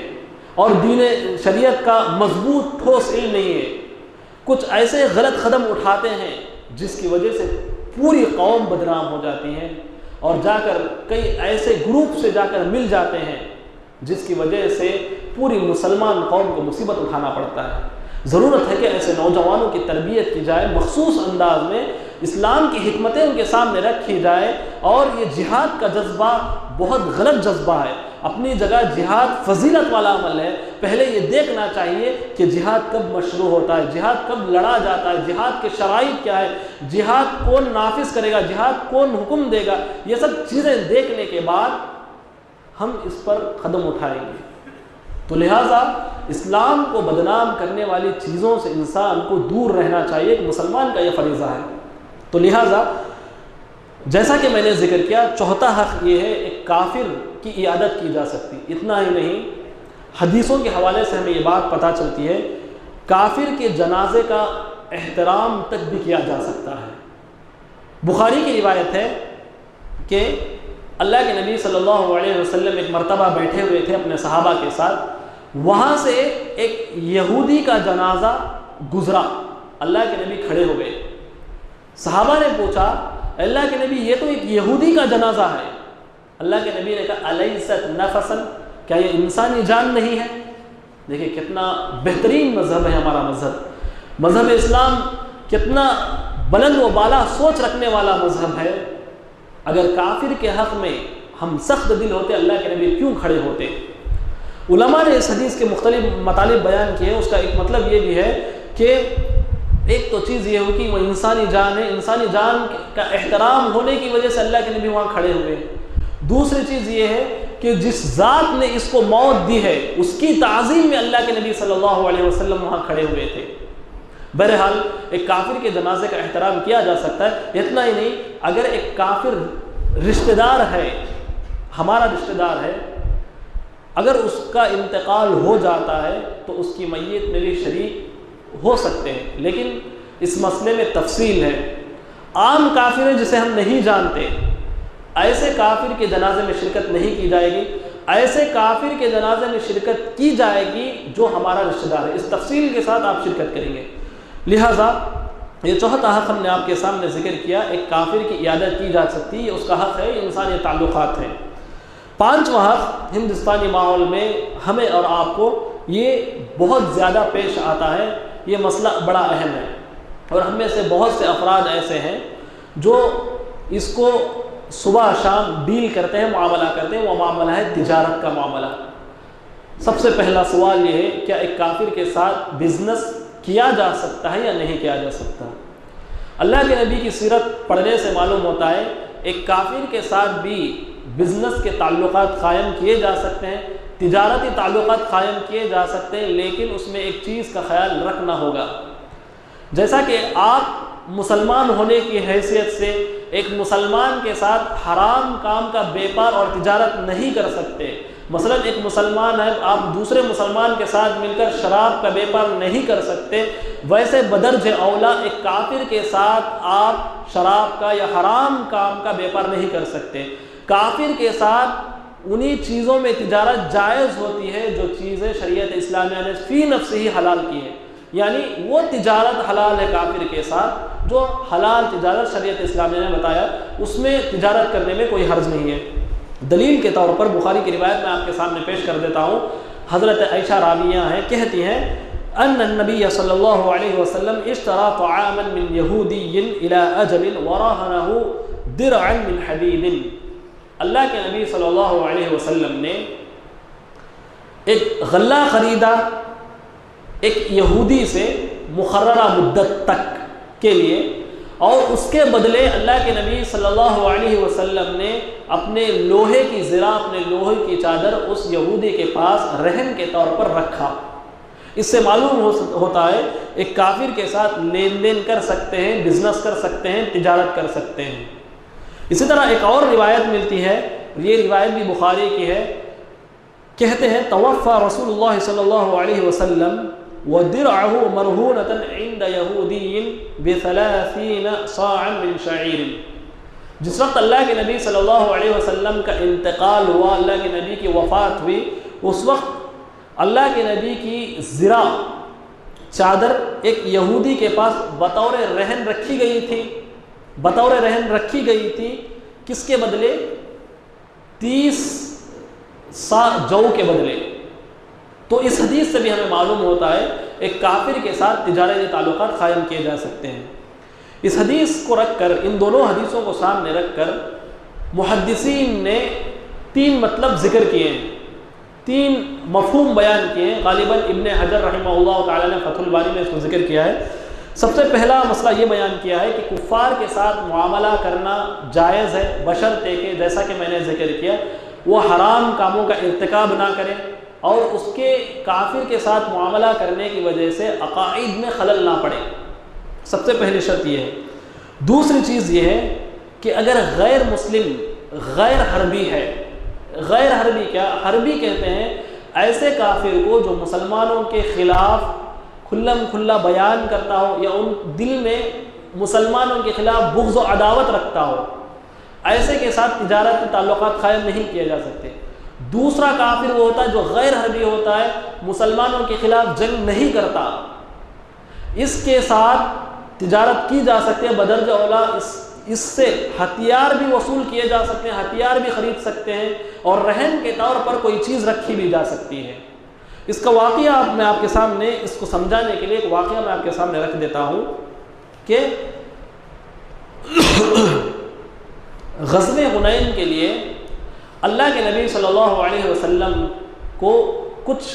اور دین شریعت کا مضبوط ٹھوس علم نہیں ہے، کچھ ایسے غلط قدم اٹھاتے ہیں جس کی وجہ سے پوری قوم بدنام ہو جاتی ہے، اور جا کر کئی ایسے گروپ سے جا کر مل جاتے ہیں جس کی وجہ سے پوری مسلمان قوم کو مصیبت اٹھانا پڑتا ہے۔ ضرورت ہے کہ ایسے نوجوانوں کی تربیت کی جائے، مخصوص انداز میں اسلام کی حکمتیں ان کے سامنے رکھی جائے، اور یہ جہاد کا جذبہ بہت غلط جذبہ ہے۔ اپنی جگہ جہاد فضیلت والا عمل ہے، پہلے یہ دیکھنا چاہیے کہ جہاد کب مشروع ہوتا ہے، جہاد کب لڑا جاتا ہے، جہاد کے شرائط کیا ہے، جہاد کون نافذ کرے گا، جہاد کون حکم دے گا، یہ سب چیزیں دیکھنے کے بعد ہم اس پر قدم اٹھائیں گے۔ تو لہٰذا اسلام کو بدنام کرنے والی چیزوں سے انسان کو دور رہنا چاہیے، ایک مسلمان کا یہ فریضہ ہے۔ تو لہٰذا جیسا کہ میں نے ذکر کیا، چوتھا حق یہ ہے ایک کافر کی عیادت کی جا سکتی۔ اتنا ہی نہیں، حدیثوں کے حوالے سے ہمیں یہ بات پتہ چلتی ہے، کافر کے جنازے کا احترام تک بھی کیا جا سکتا ہے۔ بخاری کی روایت ہے کہ اللہ کے نبی صلی اللہ علیہ وسلم ایک مرتبہ بیٹھے ہوئے تھے اپنے صحابہ کے ساتھ، وہاں سے ایک یہودی کا جنازہ گزرا، اللہ کے نبی کھڑے ہو گئے، صحابہ نے پوچھا اللہ کے نبی یہ تو ایک یہودی کا جنازہ ہے، اللہ کے نبی نے کہا الیست نفسا، کیا یہ انسانی جان نہیں ہے؟ دیکھیں کتنا بہترین مذہب ہے ہمارا مذہب اسلام، کتنا بلند و بالا سوچ رکھنے والا مذہب ہے۔ اگر کافر کے حق میں ہم سخت دل ہوتے، اللہ کے نبی کیوں کھڑے ہوتے؟ علماء نے اس حدیث کے مختلف مطالب بیان کیے، اس کا ایک مطلب یہ بھی ہے کہ ایک تو چیز یہ ہو کہ وہ انسانی جان ہے، انسانی جان کا احترام ہونے کی وجہ سے اللہ کے نبی وہاں کھڑے ہوئے۔ دوسری چیز یہ ہے کہ جس ذات نے اس کو موت دی ہے اس کی تعظیم میں اللہ کے نبی صلی اللہ علیہ وسلم وہاں کھڑے ہوئے تھے۔ بہرحال ایک کافر کے جنازے کا احترام کیا جا سکتا ہے۔ اتنا ہی نہیں، اگر ایک کافر رشتہ دار ہے، ہمارا رشتہ دار ہے، اگر اس کا انتقال ہو جاتا ہے تو اس کی میت میں بھی شریک ہو سکتے ہیں، لیکن اس مسئلے میں تفصیل ہے۔ عام کافر ہے جسے ہم نہیں جانتے، ایسے کافر کے جنازے میں شرکت نہیں کی جائے گی، ایسے کافر کے جنازے میں شرکت کی جائے گی جو ہمارا رشتہ دار ہے۔ اس تفصیل کے ساتھ آپ شرکت کریں گے۔ لہٰذا یہ چوتھا حق ہم نے آپ کے سامنے ذکر کیا، ایک کافر کی عیادت کی جا سکتی ہے، یہ اس کا حق ہے، یہ انسانی تعلقات ہیں۔ پانچواں حق ہندوستانی ماحول میں ہمیں اور آپ کو یہ بہت زیادہ پیش آتا ہے، یہ مسئلہ بڑا اہم ہے، اور ہم میں سے بہت سے افراد ایسے ہیں جو اس کو صبح شام ڈیل کرتے ہیں، معاملہ کرتے ہیں، وہ معاملہ ہے تجارت کا معاملہ۔ سب سے پہلا سوال یہ ہے، کیا ایک کافر کے ساتھ بزنس کیا جا سکتا ہے یا نہیں کیا جا سکتا؟ اللہ کے نبی کی سیرت پڑھنے سے معلوم ہوتا ہے ایک کافر کے ساتھ بھی بزنس کے تعلقات قائم کیے جا سکتے ہیں، تجارتی تعلقات قائم کیے جا سکتے ہیں، لیکن اس میں ایک چیز کا خیال رکھنا ہوگا۔ جیسا کہ آپ مسلمان ہونے کی حیثیت سے ایک مسلمان کے ساتھ حرام کام کا بیپار اور تجارت نہیں کر سکتے۔ مثلا ایک مسلمان ہے، آپ دوسرے مسلمان کے ساتھ مل کر شراب کا بیپار نہیں کر سکتے، ویسے بدرج اولا ایک کافر کے ساتھ آپ شراب کا یا حرام کام کا بیپار نہیں کر سکتے۔ کافر کے ساتھ انہی چیزوں میں تجارت جائز ہوتی ہے جو چیزیں شریعت اسلامیہ نے فی نفس ہی حلال کی ہے، یعنی وہ تجارت حلال ہے کافر کے ساتھ جو حلال تجارت شریعت اسلامیہ نے بتایا، اس میں تجارت کرنے میں کوئی حرج نہیں ہے۔ دلیل کے طور پر بخاری کی روایت میں آپ کے سامنے پیش کر دیتا ہوں، حضرت عائشہ راویہ ہیں، کہتی ہیں ان النبی صلی اللہ علیہ وسلم اشترى طعاما من یہودی الى اجل وراهنه درعا من حدید۔ اللہ کے نبی صلی اللہ علیہ وسلم نے ایک غلہ خریدا ایک یہودی سے مقررہ مدت تک کے لیے، اور اس کے بدلے اللہ کے نبی صلی اللہ علیہ وسلم نے اپنے لوہے کی زرہ، اپنے لوہے کی چادر اس یہودی کے پاس رہن کے طور پر رکھا۔ اس سے معلوم ہوتا ہے ایک کافر کے ساتھ لین دین کر سکتے ہیں، بزنس کر سکتے ہیں، تجارت کر سکتے ہیں۔ اسی طرح ایک اور روایت ملتی ہے، یہ روایت بھی بخاری کی ہے، کہتے ہیں توفى رسول اللہ صلی اللہ علیہ وسلم ودرعه مرهونة عند يهودي ب30 صاعا من شعير۔ جس وقت اللہ کے نبی صلی اللہ علیہ وسلم کا انتقال ہوا، اللہ کے نبی کی وفات ہوئی، اس وقت اللہ کے نبی کی زرہ چادر ایک یہودی کے پاس بطور رہن رکھی گئی تھی، بطور رہن رکھی گئی تھی، کس کے بدلے؟ 30 صاع جو کے بدلے۔ تو اس حدیث سے بھی ہمیں معلوم ہوتا ہے ایک کافر کے ساتھ تجارتی تعلقات قائم کیے جا سکتے ہیں۔ اس حدیث کو رکھ کر، ان دونوں حدیثوں کو سامنے رکھ کر محدثین نے 3 مطلب ذکر کیے ہیں، 3 مفہوم بیان کیے ہیں۔ غالباً ابن حجر رحمہ اللہ تعالی نے فتح الباری میں اس کو ذکر کیا ہے۔ سب سے پہلا مسئلہ یہ بیان کیا ہے کہ کفار کے ساتھ معاملہ کرنا جائز ہے، بشرطے کہ جیسا کہ میں نے ذکر کیا وہ حرام کاموں کا ارتکاب نہ کرے اور اس کے کافر کے ساتھ معاملہ کرنے کی وجہ سے عقائد میں خلل نہ پڑے۔ سب سے پہلی شرط یہ ہے۔ دوسری چیز یہ ہے کہ اگر غیر مسلم، غیر حربی ہے، غیر حربی کیا؟ حربی کہتے ہیں ایسے کافر کو جو مسلمانوں کے خلاف کھلم کھلا بیان کرتا ہو یا ان دل میں مسلمانوں کے خلاف بغض و عداوت رکھتا ہو، ایسے کے ساتھ تجارت کے تعلقات قائم نہیں کیے جا سکتے۔ دوسرا کافر وہ ہوتا ہے جو غیر حربی ہوتا ہے، مسلمانوں کے خلاف جنگ نہیں کرتا، اس کے ساتھ تجارت کی جا سکتی ہے، بدرجہ اولا اس سے ہتھیار بھی وصول کیے جا سکتے ہیں، ہتھیار بھی خرید سکتے ہیں، اور رہن کے طور پر کوئی چیز رکھی بھی جا سکتی ہے۔ اس کا واقعہ میں آپ کے سامنے، اس کو سمجھانے کے لیے ایک واقعہ میں آپ کے سامنے رکھ دیتا ہوں کہ غزوہ حنین کے لیے اللہ کے نبی صلی اللہ علیہ وسلم کو کچھ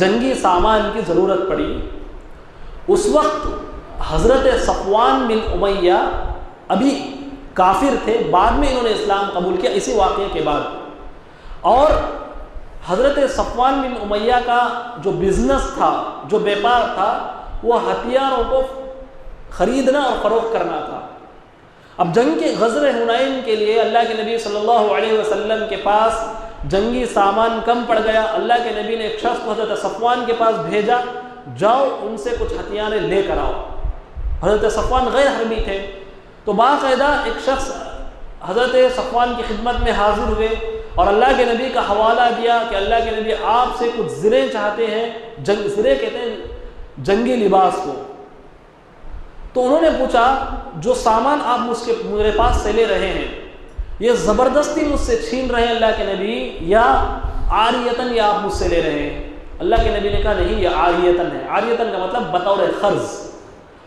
جنگی سامان کی ضرورت پڑی۔ اس وقت حضرت صفوان بن امیہ ابھی کافر تھے، بعد میں انہوں نے اسلام قبول کیا اسی واقعے کے بعد، اور حضرت صفوان بن امیہ کا جو بزنس تھا، جو بیپار تھا، وہ ہتھیاروں کو خریدنا اور فروخت کرنا تھا۔ اب جنگ کے غزوہ حنین کے لیے اللہ کے نبی صلی اللہ علیہ وسلم کے پاس جنگی سامان کم پڑ گیا۔ اللہ کے نبی نے ایک شخص کو حضرت صفوان کے پاس بھیجا، جاؤ ان سے کچھ ہتھیاریں لے کر آؤ۔ حضرت صفوان غیر حربی تھے، تو باقاعدہ ایک شخص حضرت صفوان کی خدمت میں حاضر ہوئے اور اللہ کے نبی کا حوالہ دیا کہ اللہ کے نبی آپ سے کچھ زریں چاہتے ہیں، زریں کہتے ہیں جنگی لباس کو۔ تو انہوں نے پوچھا جو سامان آپ میرے پاس سے لے رہے ہیں یہ زبردستی مجھ سے چھین رہے ہیں اللہ کے نبی، یا عاریتن یا آپ مجھ سے لے رہے ہیں؟ اللہ کے نبی نے کہا نہیں، یہ عاریتن ہے۔ عاریتن کا مطلب بطور قرض،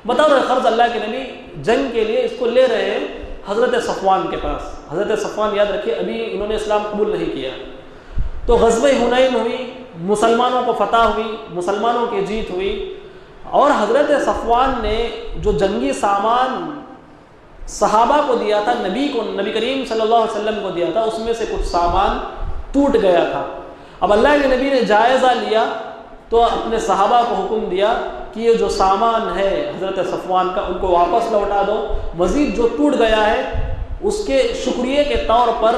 بطور قرض اللہ کے نبی جنگ کے لیے اس کو لے رہے ہیں حضرت صفوان کے پاس۔ حضرت صفوان یاد رکھیے ابھی انہوں نے اسلام قبول نہیں کیا، تو غزوہ حنین ہوئی، مسلمانوں کو فتح ہوئی، مسلمانوں کی جیت ہوئی، اور حضرت صفوان نے جو جنگی سامان صحابہ کو دیا تھا، نبی کریم صلی اللہ علیہ وسلم کو دیا تھا، اس میں سے کچھ سامان ٹوٹ گیا تھا۔ اب اللہ کے نبی نے جائزہ لیا تو اپنے صحابہ کو حکم دیا کہ یہ جو سامان ہے حضرت صفوان کا ان کو واپس لوٹا دو، مزید جو ٹوٹ گیا ہے اس کے شکریہ کے طور پر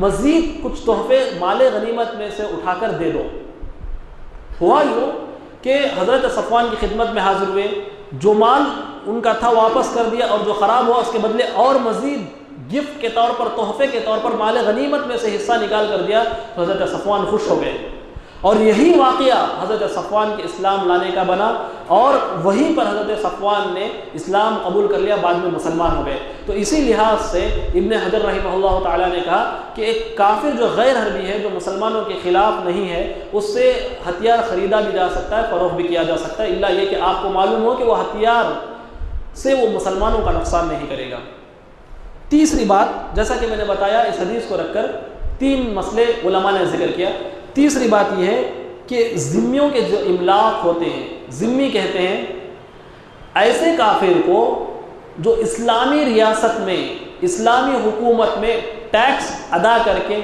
مزید کچھ تحفے مال غنیمت میں سے اٹھا کر دے دو۔ ہوا یوں کہ حضرت صفوان کی خدمت میں حاضر ہوئے، جو مال ان کا تھا واپس کر دیا، اور جو خراب ہوا اس کے بدلے اور مزید گفٹ کے طور پر، تحفے کے طور پر مال غنیمت میں سے حصہ نکال کر دیا، تو حضرت صفوان خوش ہو گئے۔ اور یہی واقعہ حضرت صفوان کے اسلام لانے کا بنا، اور وہیں پر حضرت صفوان نے اسلام قبول کر لیا، بعد میں مسلمان ہو گئے۔ تو اسی لحاظ سے ابن حجر رحمہ اللہ تعالیٰ نے کہا کہ ایک کافر جو غیر حربی ہے، جو مسلمانوں کے خلاف نہیں ہے، اس سے ہتھیار خریدا بھی جا سکتا ہے، فروخت بھی کیا جا سکتا ہے، الا یہ کہ آپ کو معلوم ہو کہ وہ ہتھیار سے وہ مسلمانوں کا نقصان نہیں کرے گا۔ تیسری بات، جیسا کہ میں نے بتایا اس حدیث کو رکھ کر 3 مسئلے علماء نے ذکر کیا۔ تیسری بات یہ ہے کہ ذمیوں کے جو املاک ہوتے ہیں، ذمی کہتے ہیں ایسے کافر کو جو اسلامی ریاست میں، اسلامی حکومت میں ٹیکس ادا کر کے،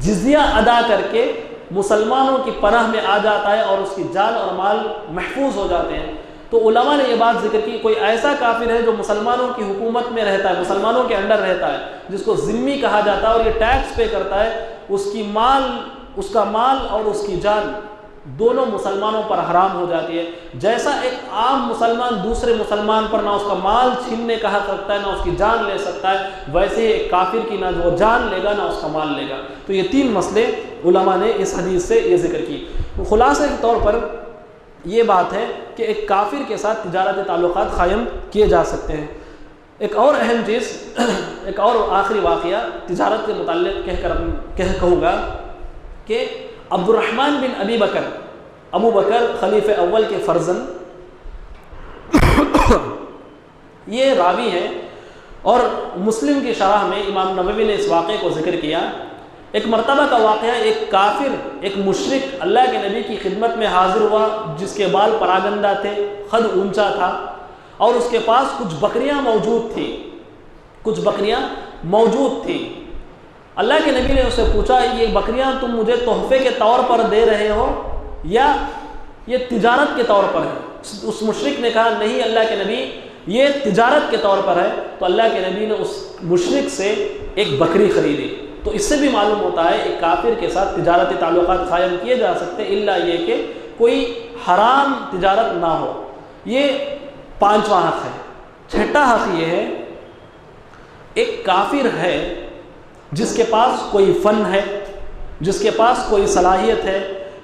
جزیہ ادا کر کے مسلمانوں کی پناہ میں آ جاتا ہے اور اس کی جان اور مال محفوظ ہو جاتے ہیں۔ تو علماء نے یہ بات ذکر کی، کوئی ایسا کافر ہے جو مسلمانوں کی حکومت میں رہتا ہے، مسلمانوں کے انڈر رہتا ہے، جس کو ذمی کہا جاتا ہے اور یہ ٹیکس پے کرتا ہے، اس کا مال اور اس کی جان دونوں مسلمانوں پر حرام ہو جاتی ہے۔ جیسا ایک عام مسلمان دوسرے مسلمان پر نہ اس کا مال چھیننے کا حق رکھتا ہے، نہ اس کی جان لے سکتا ہے، ویسے ہی ایک کافر کی نہ وہ جان لے گا نہ اس کا مال لے گا۔ تو یہ 3 مسئلے علماء نے اس حدیث سے یہ ذکر کی۔ خلاصے کے طور پر یہ بات ہے کہ ایک کافر کے ساتھ تجارتی تعلقات قائم کیے جا سکتے ہیں۔ ایک اور اہم چیز، ایک اور آخری واقعہ تجارت کے متعلق کہوں گا کہ عبد الرحمن بن ابو بکر خلیفہ اول کے فرزند، یہ راوی ہیں، اور مسلم کی شرح میں امام نووی نے اس واقعے کو ذکر کیا۔ ایک مرتبہ کا واقعہ، ایک کافر، ایک مشرک اللہ کے نبی کی خدمت میں حاضر ہوا، جس کے بال پراگندہ تھے، قد اونچا تھا، اور اس کے پاس کچھ بکریاں موجود تھیں۔ اللہ کے نبی نے اس سے پوچھا، یہ بکریاں تم مجھے تحفے کے طور پر دے رہے ہو یا یہ تجارت کے طور پر ہے؟ اس مشرک نے کہا نہیں اللہ کے نبی، یہ تجارت کے طور پر ہے۔ تو اللہ کے نبی نے اس مشرک سے ایک بکری خریدی۔ تو اس سے بھی معلوم ہوتا ہے ایک کافر کے ساتھ تجارتی تعلقات قائم کیے جا سکتے، الا یہ کہ کوئی حرام تجارت نہ ہو۔ یہ 5واں حق ہے۔ 6واں حق یہ ہے، ایک کافر ہے جس کے پاس کوئی فن ہے، جس کے پاس کوئی صلاحیت ہے،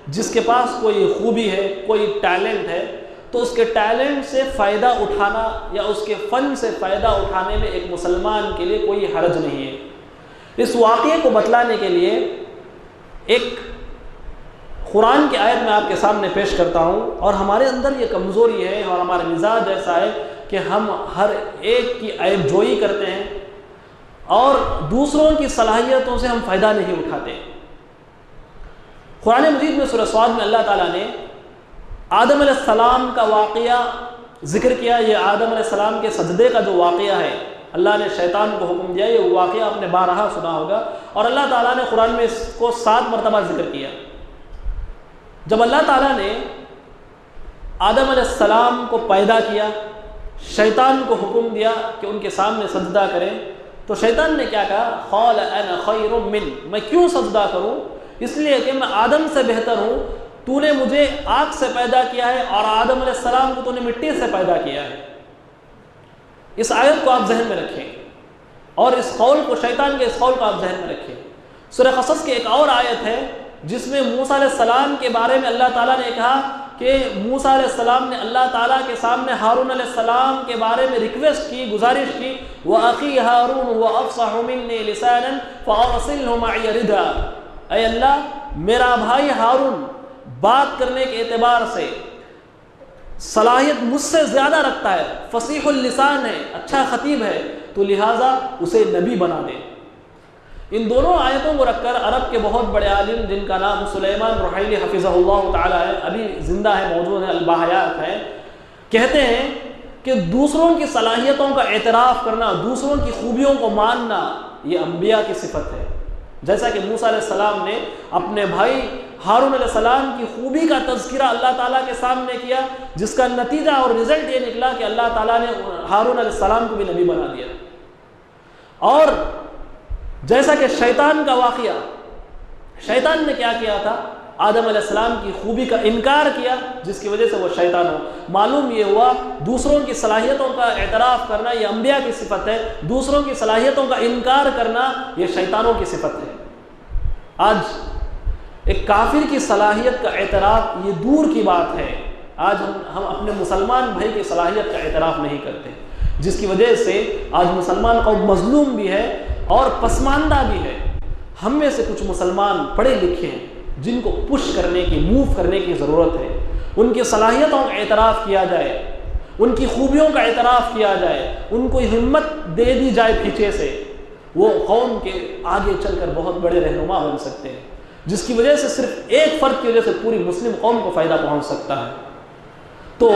جس کے پاس کوئی خوبی ہے، کوئی ٹیلنٹ ہے، تو اس کے ٹیلنٹ سے فائدہ اٹھانا یا اس کے فن سے فائدہ اٹھانے میں ایک مسلمان کے لیے کوئی حرج نہیں ہے۔ اس واقعے کو بتلانے کے لیے ایک قرآن کی آیت میں آپ کے سامنے پیش کرتا ہوں، اور ہمارے اندر یہ کمزوری ہے اور ہمارا مزاج ایسا ہے کہ ہم ہر ایک کی عیب جوئی کرتے ہیں اور دوسروں کی صلاحیتوں سے ہم فائدہ نہیں اٹھاتے۔ قرآن مجید میں سورہ صاد میں اللہ تعالیٰ نے آدم علیہ السلام کا واقعہ ذکر کیا۔ یہ آدم علیہ السلام کے سجدے کا جو واقعہ ہے، اللہ نے شیطان کو حکم دیا، یہ واقعہ آپ نے بارہا سنا ہوگا، اور اللہ تعالیٰ نے قرآن میں اس کو 7 مرتبہ ذکر کیا۔ جب اللہ تعالیٰ نے آدم علیہ السلام کو پیدا کیا، شیطان کو حکم دیا کہ ان کے سامنے سجدہ کریں، تو شیطان نے کیا کہا؟ قال انا خیر من، میں کیوں سجدہ کروں؟ اس لیے کہ میں آدم سے بہتر ہوں، تو نے مجھے آگ سے پیدا کیا ہے اور آدم علیہ السلام کو تو نے مٹی سے پیدا کیا ہے۔ اس آیت کو آپ ذہن میں رکھیں، اور اس قول کو، شیطان کے اس قول کو آپ ذہن میں رکھیں۔ سورہ قصص کی ایک اور آیت ہے جس میں موسیٰ علیہ السلام کے بارے میں اللہ تعالیٰ نے کہا کہ موسیٰ علیہ السلام نے اللہ تعالیٰ کے سامنے ہارون علیہ السلام کے بارے میں ریکویسٹ کی، گزارش کی، وَأَخِي هَارُونُ هُوَ أَفْصَحُ مِنِّي لِسَانًا فَأَرْسِلْهُ مَعِيَ رِدًا، اے اللہ میرا بھائی ہارون بات کرنے کے اعتبار سے صلاحیت مجھ سے زیادہ رکھتا ہے، فصیح اللسان ہے، اچھا خطیب ہے، تو لہٰذا اسے نبی بنا دے۔ ان دونوں آیتوں کو رکھ کر عرب کے بہت بڑے عالم جن کا نام سلیمان رحیلی حفظہ اللہ تعالی ہے، ابھی زندہ ہے، موجود ہے، الباحیات ہے، کہتے ہیں کہ دوسروں کی صلاحیتوں کا اعتراف کرنا، دوسروں کی خوبیوں کو ماننا، یہ انبیاء کی صفت ہے۔ جیسا کہ موسیٰ علیہ السلام نے اپنے بھائی ہارون علیہ السلام کی خوبی کا تذکرہ اللہ تعالیٰ کے سامنے کیا، جس کا نتیجہ اور رزلٹ یہ نکلا کہ اللہ تعالیٰ نے ہارون علیہ السلام کو بھی نبی بنا دیا۔ اور جیسا کہ شیطان کا واقعہ، شیطان نے کیا کیا تھا؟ آدم علیہ السلام کی خوبی کا انکار کیا، جس کی وجہ سے وہ شیطان ہوا۔ معلوم یہ ہوا دوسروں کی صلاحیتوں کا اعتراف کرنا یہ انبیاء کی صفت ہے، دوسروں کی صلاحیتوں کا انکار کرنا یہ شیطانوں کی صفت ہے۔ آج ایک کافر کی صلاحیت کا اعتراف یہ دور کی بات ہے، آج ہم اپنے مسلمان بھائی کی صلاحیت کا اعتراف نہیں کرتے، جس کی وجہ سے آج مسلمان قوم مظلوم بھی ہے اور پسماندہ بھی ہے۔ ہم میں سے کچھ مسلمان پڑھے لکھے ہیں جن کو پش کرنے کی، موو کرنے کی ضرورت ہے، ان کی صلاحیتوں کا اعتراف کیا جائے، ان کی خوبیوں کا اعتراف کیا جائے، ان کو ہمت دے دی جائے پیچھے سے، وہ قوم کے آگے چل کر بہت بڑے رہنما بن سکتے ہیں، جس کی وجہ سے صرف ایک فرد کی وجہ سے پوری مسلم قوم کو فائدہ پہنچ سکتا ہے۔ تو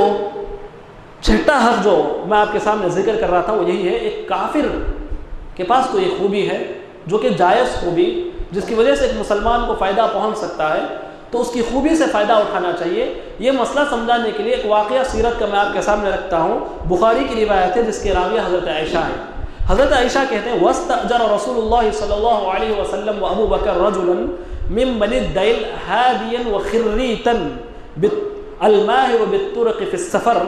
چھٹا حق جو میں آپ کے سامنے ذکر کر رہا تھا وہ یہی ہے، ایک کافر کے پاس تو یہ خوبی ہے جو کہ جائز خوبی، جس کی وجہ سے ایک مسلمان کو فائدہ پہنچ سکتا ہے، تو اس کی خوبی سے فائدہ اٹھانا چاہیے۔ یہ مسئلہ سمجھانے کے لیے ایک واقعہ سیرت کا میں آپ کے سامنے رکھتا ہوں، بخاری کی روایت ہے جس کے راوی حضرت عائشہ ہیں۔ حضرت عائشہ کہتے ہیں وَاسْتَأْجَرَ رسول اللہ صلی اللہ علیہ وسلم وابو بکر رجلا من بني الديل هاديا وخريتا بالماء وبالطرق في السفر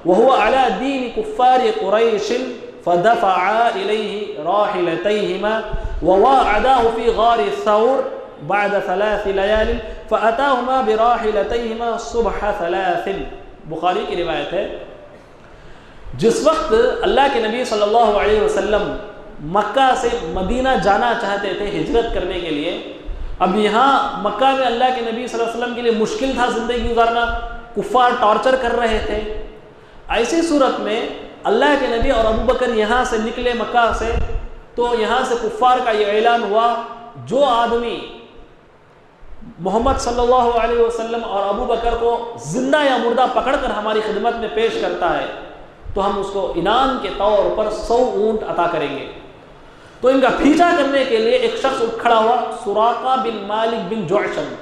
وهو على دين كفار قريش فدفعا إليه راحلتيهما وواعداه في غار الثور بعد 3 ليال فأتاهما براحلتيهما صبح 3۔ بخاری کی روایت ہے، جس وقت اللہ کے نبی صلی اللہ علیہ وسلم مکہ سے مدینہ جانا چاہتے تھے ہجرت کرنے کے لیے، اب یہاں مکہ میں اللہ کے نبی صلی اللہ علیہ وسلم کے لیے مشکل تھا زندگی گزارنا، کفار ٹارچر کر رہے تھے۔ ایسی صورت میں اللہ کے نبی اور ابو بکر یہاں سے نکلے مکہ سے، تو یہاں سے کفار کا یہ اعلان ہوا، جو آدمی محمد صلی اللہ علیہ وسلم اور ابو بکر کو زندہ یا مردہ پکڑ کر ہماری خدمت میں پیش کرتا ہے تو ہم اس کو انعام کے طور پر 100 اونٹ عطا کریں گے۔ تو ان کا پیچھا کرنے کے لیے ایک شخص اٹھ کھڑا ہوا، سراقہ بن مالک بن جعشم،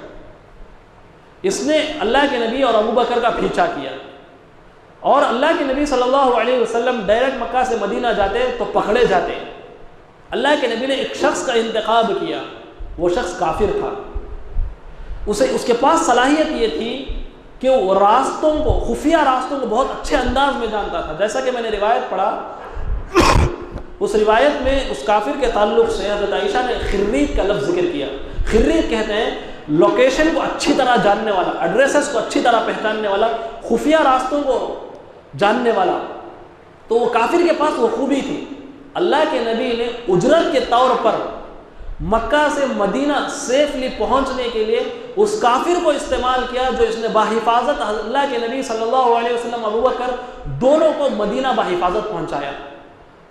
اس نے اللہ کے نبی اور ابو بکر کا پیچھا کیا، اور اللہ کے نبی صلی اللہ علیہ وسلم ڈائریکٹ مکہ سے مدینہ جاتے تو پکڑے جاتے۔ اللہ کے نبی نے ایک شخص کا انتخاب کیا، وہ شخص کافر تھا، اس کے پاس صلاحیت یہ تھی کہ وہ راستوں کو، خفیہ راستوں کو بہت اچھے انداز میں جانتا تھا۔ جیسا کہ میں نے روایت پڑھا، اس روایت میں اس کافر کے تعلق سے حضرت عائشہ نے خرید کا لفظ ذکر کیا۔ خرید کہتے ہیں لوکیشن کو اچھی طرح جاننے والا، ایڈریسز کو اچھی طرح پہچاننے والا، خفیہ راستوں کو جاننے والا۔ تو وہ کافر کے پاس وہ خوبی تھی۔ اللہ کے نبی نے اجرت کے طور پر مکہ سے مدینہ سیفلی پہنچنے کے لیے اس کافر کو استعمال کیا، جو اس نے باحفاظت اللہ کے نبی صلی اللہ علیہ وسلم ابو بکر دونوں کو مدینہ باحفاظت پہنچایا۔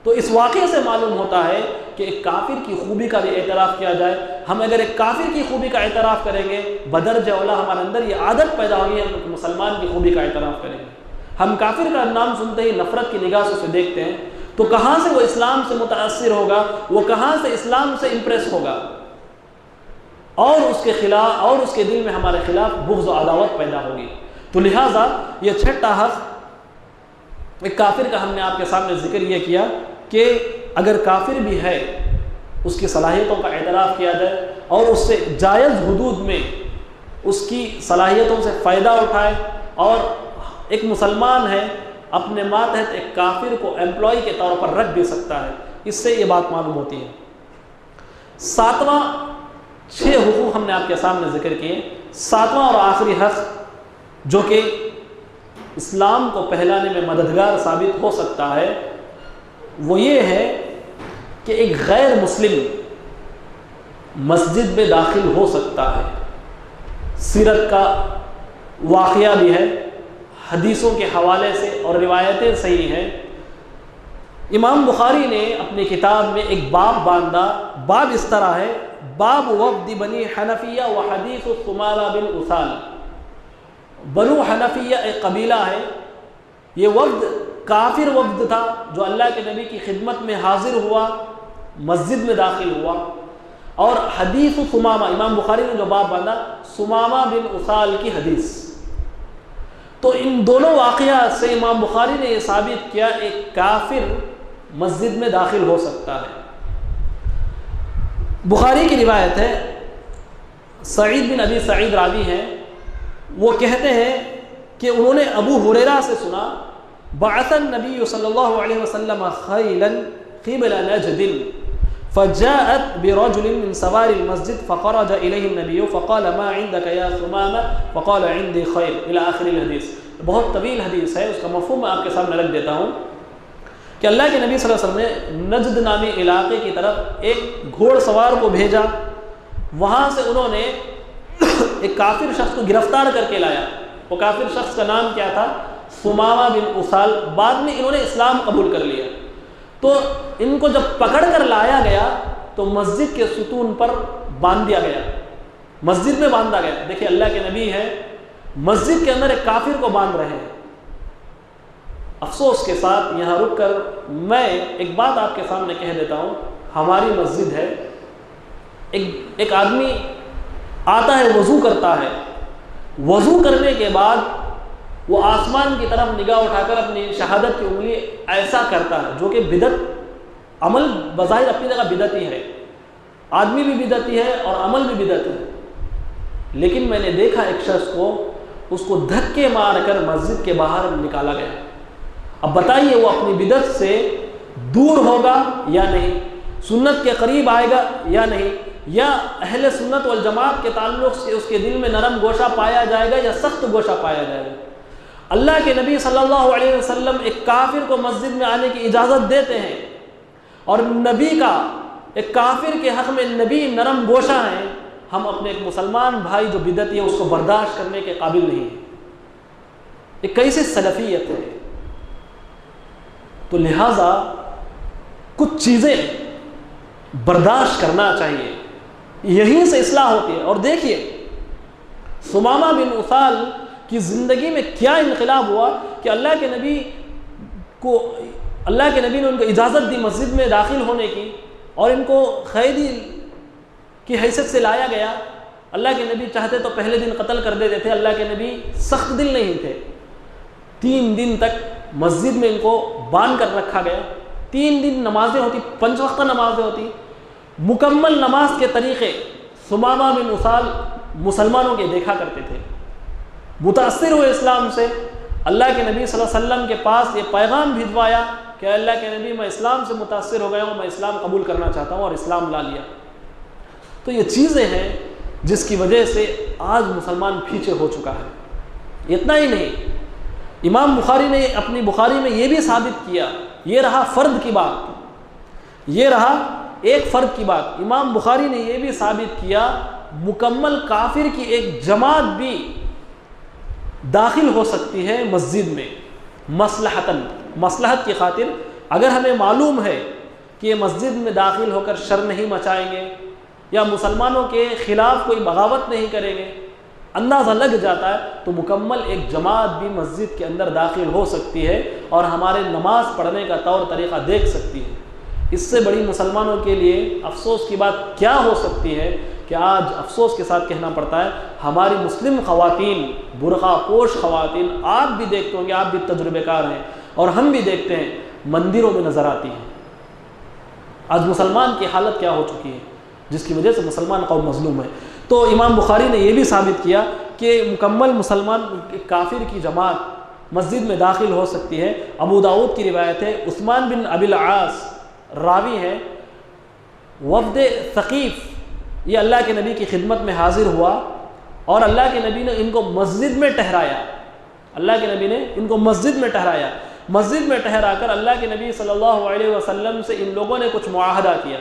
تو اس واقعے سے معلوم ہوتا ہے کہ ایک کافر کی خوبی کا بھی اعتراف کیا جائے۔ ہم اگر ایک کافر کی خوبی کا اعتراف کریں گے، بدرجہ اولا ہمارے اندر یہ عادت پیدا ہوگی ہم مسلمان کی خوبی کا اعتراف کریں گے۔ ہم کافر کا نام سنتے ہی نفرت کی نگاہ سے اسے دیکھتے ہیں، تو کہاں سے وہ اسلام سے متاثر ہوگا، وہ کہاں سے اسلام سے امپریس ہوگا، اور اس کے خلاف، اور اس کے دل میں ہمارے خلاف بغض و عداوت پیدا ہوگی۔ تو لہٰذا یہ چھٹا حق ایک کافر کا ہم نے آپ کے سامنے ذکر یہ کیا کہ اگر کافر بھی ہے اس کی صلاحیتوں کا اعتراف کیا جائے اور اس سے جائز حدود میں اس کی صلاحیتوں سے فائدہ اٹھائے، اور ایک مسلمان ہے اپنے ماتحت ایک کافر کو ایمپلائی کے طور پر رکھ بھی سکتا ہے۔ اس سے یہ بات معلوم ہوتی ہے۔ 7واں 6 حقوق ہم نے آپ کے سامنے ذکر کیے۔ 7واں اور آخری حق جو کہ اسلام کو پھیلانے میں مددگار ثابت ہو سکتا ہے وہ یہ ہے کہ ایک غیر مسلم مسجد میں داخل ہو سکتا ہے۔ سیرت کا واقعہ بھی ہے، حدیثوں کے حوالے سے اور روایتیں صحیح ہیں امام بخاری نے اپنی کتاب میں ایک باب باندھا، باب اس طرح ہے، باب وفد بنی حنفیہ و حدیث ثمامہ بن اسال۔ بنو حنفیہ ایک قبیلہ ہے، یہ وفد کافر وفد تھا جو اللہ کے نبی کی خدمت میں حاضر ہوا، مسجد میں داخل ہوا، اور حدیث ثمامہ، امام بخاری نے جو باب باندھا ثمامہ بن اسال کی حدیث۔ تو ان دونوں واقعات سے امام بخاری نے یہ ثابت کیا ایک کافر مسجد میں داخل ہو سکتا ہے۔ بخاری کی روایت ہے، سعید بن ابی سعید راوی ہیں، وہ کہتے ہیں کہ انہوں نے ابو ہریرہ سے سنا، بعث النبی صلی اللہ علیہ وسلم خیلا قبل نجد فجاءت برجل من سوار المسجد فخرج إليه النبي فقال ما عندك يا ثمامة فقال عندي خير إلى آخر الحدیث۔ بہت طویل حدیث ہے، اس کا مفہوم میں آپ کے سامنے رکھ دیتا ہوں کہ اللہ کے نبی صلی اللہ علیہ وسلم نے نجد نامی علاقے کی طرف ایک گھوڑ سوار کو بھیجا، وہاں سے انہوں نے ایک کافر شخص کو گرفتار کر کے لایا۔ وہ کافر شخص کا نام کیا تھا؟ ثمامہ بن اسال۔ بعد میں انہوں نے اسلام قبول کر لیا۔ تو ان کو جب پکڑ کر لایا گیا تو مسجد کے ستون پر باندھ دیا گیا، مسجد میں باندھا گیا۔ دیکھیں اللہ کے نبی ہے، مسجد کے اندر ایک کافر کو باندھ رہے ہیں۔ افسوس کے ساتھ یہاں رک کر میں ایک بات آپ کے سامنے کہہ دیتا ہوں، ہماری مسجد ہے، ایک آدمی آتا ہے، وضو کرتا ہے، وضو کرنے کے بعد وہ آسمان کی طرف نگاہ اٹھا کر اپنی شہادت کی انگلی ایسا کرتا ہے، جو کہ بدعت، عمل بظاہر اپنی جگہ بدعتی ہے، آدمی بھی بدعتی ہے اور عمل بھی بدعتی ہے، لیکن میں نے دیکھا ایک شخص کو، اس کو دھکے مار کر مسجد کے باہر نکالا گیا۔ اب بتائیے وہ اپنی بدعت سے دور ہوگا یا نہیں، سنت کے قریب آئے گا یا نہیں، یا اہل سنت والجماعت کے تعلق سے اس کے دل میں نرم گوشہ پایا جائے گا یا سخت گوشہ پایا جائے گا۔ اللہ کے نبی صلی اللہ علیہ وسلم ایک کافر کو مسجد میں آنے کی اجازت دیتے ہیں، اور نبی کا ایک کافر کے حق میں نبی نرم گوشہ ہیں، ہم اپنے ایک مسلمان بھائی جو بدعتی ہے اس کو برداشت کرنے کے قابل نہیں ہیں۔ یہ کیسے سلفیت ہے؟ تو لہٰذا کچھ چیزیں برداشت کرنا چاہیے، یہیں سے اصلاح ہوتی ہے۔ اور دیکھیے ثمامہ بن اسال کی زندگی میں کیا انقلاب ہوا کہ اللہ کے نبی نے ان کو اجازت دی مسجد میں داخل ہونے کی، اور ان کو قیدی کی حیثیت سے لایا گیا۔ اللہ کے نبی چاہتے تو پہلے دن قتل کر دیتے تھے، اللہ کے نبی سخت دل نہیں تھے۔ 3 دن تک مسجد میں ان کو باندھ کر رکھا گیا، 3 دن نمازیں ہوتی، 5 وقت نمازیں ہوتی، مکمل نماز کے طریقے ثمامہ بن اسال مسلمانوں کے دیکھا کرتے تھے، متاثر ہوئے اسلام سے۔ اللہ کے نبی صلی اللہ علیہ وسلم کے پاس یہ پیغام بھجوایا کہ اللہ کے نبی میں اسلام سے متاثر ہو گیا ہوں، میں اسلام قبول کرنا چاہتا ہوں، اور اسلام لا لیا۔ تو یہ چیزیں ہیں جس کی وجہ سے آج مسلمان پیچھے ہو چکا ہے۔ اتنا ہی نہیں، امام بخاری نے اپنی بخاری میں یہ بھی ثابت کیا، یہ رہا فرد کی بات، یہ رہا ایک فرد کی بات، امام بخاری نے یہ بھی ثابت کیا مکمل کافر کی ایک جماعت بھی داخل ہو سکتی ہے مسجد میں، مصلحتاً، مصلحت کی خاطر۔ اگر ہمیں معلوم ہے کہ یہ مسجد میں داخل ہو کر شر نہیں مچائیں گے یا مسلمانوں کے خلاف کوئی بغاوت نہیں کریں گے، اندازہ لگ جاتا ہے، تو مکمل ایک جماعت بھی مسجد کے اندر داخل ہو سکتی ہے اور ہمارے نماز پڑھنے کا طور طریقہ دیکھ سکتی ہے۔ اس سے بڑی مسلمانوں کے لیے افسوس کی بات کیا ہو سکتی ہے کہ آج افسوس کے ساتھ کہنا پڑتا ہے ہماری مسلم خواتین، برقع پوش خواتین، آپ بھی دیکھتے ہوں گے، آپ بھی تجربے کار ہیں اور ہم بھی دیکھتے ہیں، مندروں میں نظر آتی ہیں۔ آج مسلمان کی حالت کیا ہو چکی ہے جس کی وجہ سے مسلمان قوم مظلوم ہے۔ تو امام بخاری نے یہ بھی ثابت کیا کہ مکمل مسلمان کافر کی جماعت مسجد میں داخل ہو سکتی ہے۔ ابو داؤد کی روایت ہے، عثمان بن ابی العاص راوی ہیں، وفد ثقیف یہ اللہ کے نبی کی خدمت میں حاضر ہوا اور اللہ کے نبی نے ان کو مسجد میں ٹھہرایا، اللہ کے نبی نے ان کو مسجد میں ٹھہرایا۔ مسجد میں ٹھہرا کر اللہ کے نبی صلی اللہ علیہ وسلم سے ان لوگوں نے کچھ معاہدہ کیا،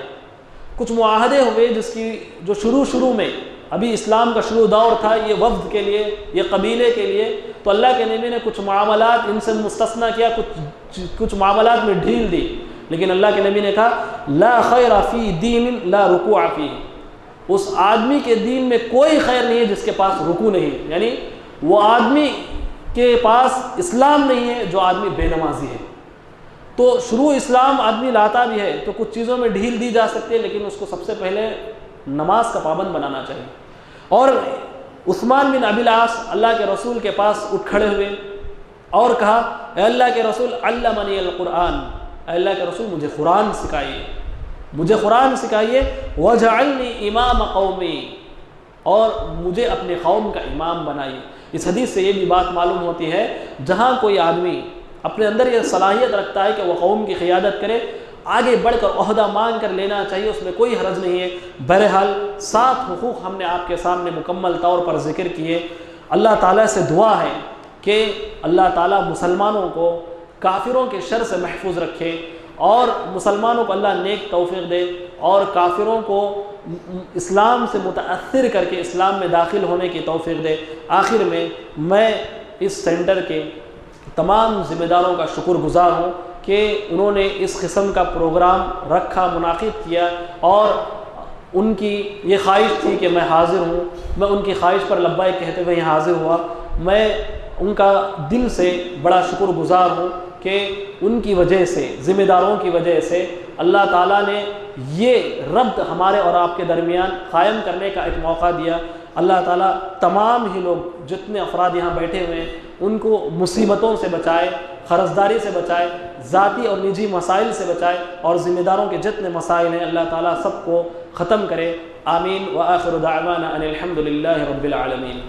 کچھ معاہدے ہوئے جس کی جو شروع میں ابھی اسلام کا شروع دور تھا، یہ وفد کے لیے، یہ قبیلے کے لیے، تو اللہ کے نبی نے کچھ معاملات ان سے مستثنیٰ کیا، کچھ معاملات میں ڈھیل دی، لیکن اللہ کے نبی نے کہا لا خیر فی دین لا رکوع فیہ، اس آدمی کے دین میں کوئی خیر نہیں ہے جس کے پاس رکوع نہیں ہے، یعنی وہ آدمی کے پاس اسلام نہیں ہے جو آدمی بے نمازی ہے۔ تو شروع اسلام آدمی لاتا بھی ہے تو کچھ چیزوں میں ڈھیل دی جا سکتی ہے، لیکن اس کو سب سے پہلے نماز کا پابند بنانا چاہیے۔ اور عثمان بن ابی العاص اللہ کے رسول کے پاس اٹھ کھڑے ہوئے اور کہا اے اللہ کے رسول علمنی القرآن، اے اللہ کے رسول مجھے قرآن سکھائیے، مجھے قرآن سکھائیے، وجعلنی امام قومی، اور مجھے اپنے قوم کا امام بنائیے۔ اس حدیث سے یہ بھی بات معلوم ہوتی ہے جہاں کوئی آدمی اپنے اندر یہ صلاحیت رکھتا ہے کہ وہ قوم کی قیادت کرے، آگے بڑھ کر عہدہ مانگ کر لینا چاہیے، اس میں کوئی حرج نہیں ہے۔ بہرحال 7 حقوق ہم نے آپ کے سامنے مکمل طور پر ذکر کیے۔ اللہ تعالیٰ سے دعا ہے کہ اللہ تعالیٰ مسلمانوں کو کافروں کے شر سے محفوظ رکھے، اور مسلمانوں کو اللہ نیک توفیق دے، اور کافروں کو اسلام سے متاثر کر کے اسلام میں داخل ہونے کی توفیق دے۔ آخر میں اس سینٹر کے تمام ذمہ داروں کا شکر گزار ہوں کہ انہوں نے اس قسم کا پروگرام رکھا، منعقد کیا، اور ان کی یہ خواہش تھی کہ میں حاضر ہوں، میں ان کی خواہش پر لبیک کہتے ہوئے یہاں حاضر ہوا۔ میں ان کا دل سے بڑا شکر گزار ہوں کہ ان کی وجہ سے، ذمہ داروں کی وجہ سے اللہ تعالیٰ نے یہ ربط ہمارے اور آپ کے درمیان قائم کرنے کا ایک موقع دیا۔ اللہ تعالیٰ تمام ہی لوگ جتنے افراد یہاں بیٹھے ہوئے ہیں ان کو مصیبتوں سے بچائے، قرضداری سے بچائے، ذاتی اور نجی مسائل سے بچائے، اور ذمہ داروں کے جتنے مسائل ہیں اللہ تعالیٰ سب کو ختم کرے۔ آمین۔ وآخر دعوانا ان الحمد للہ رب العالمین۔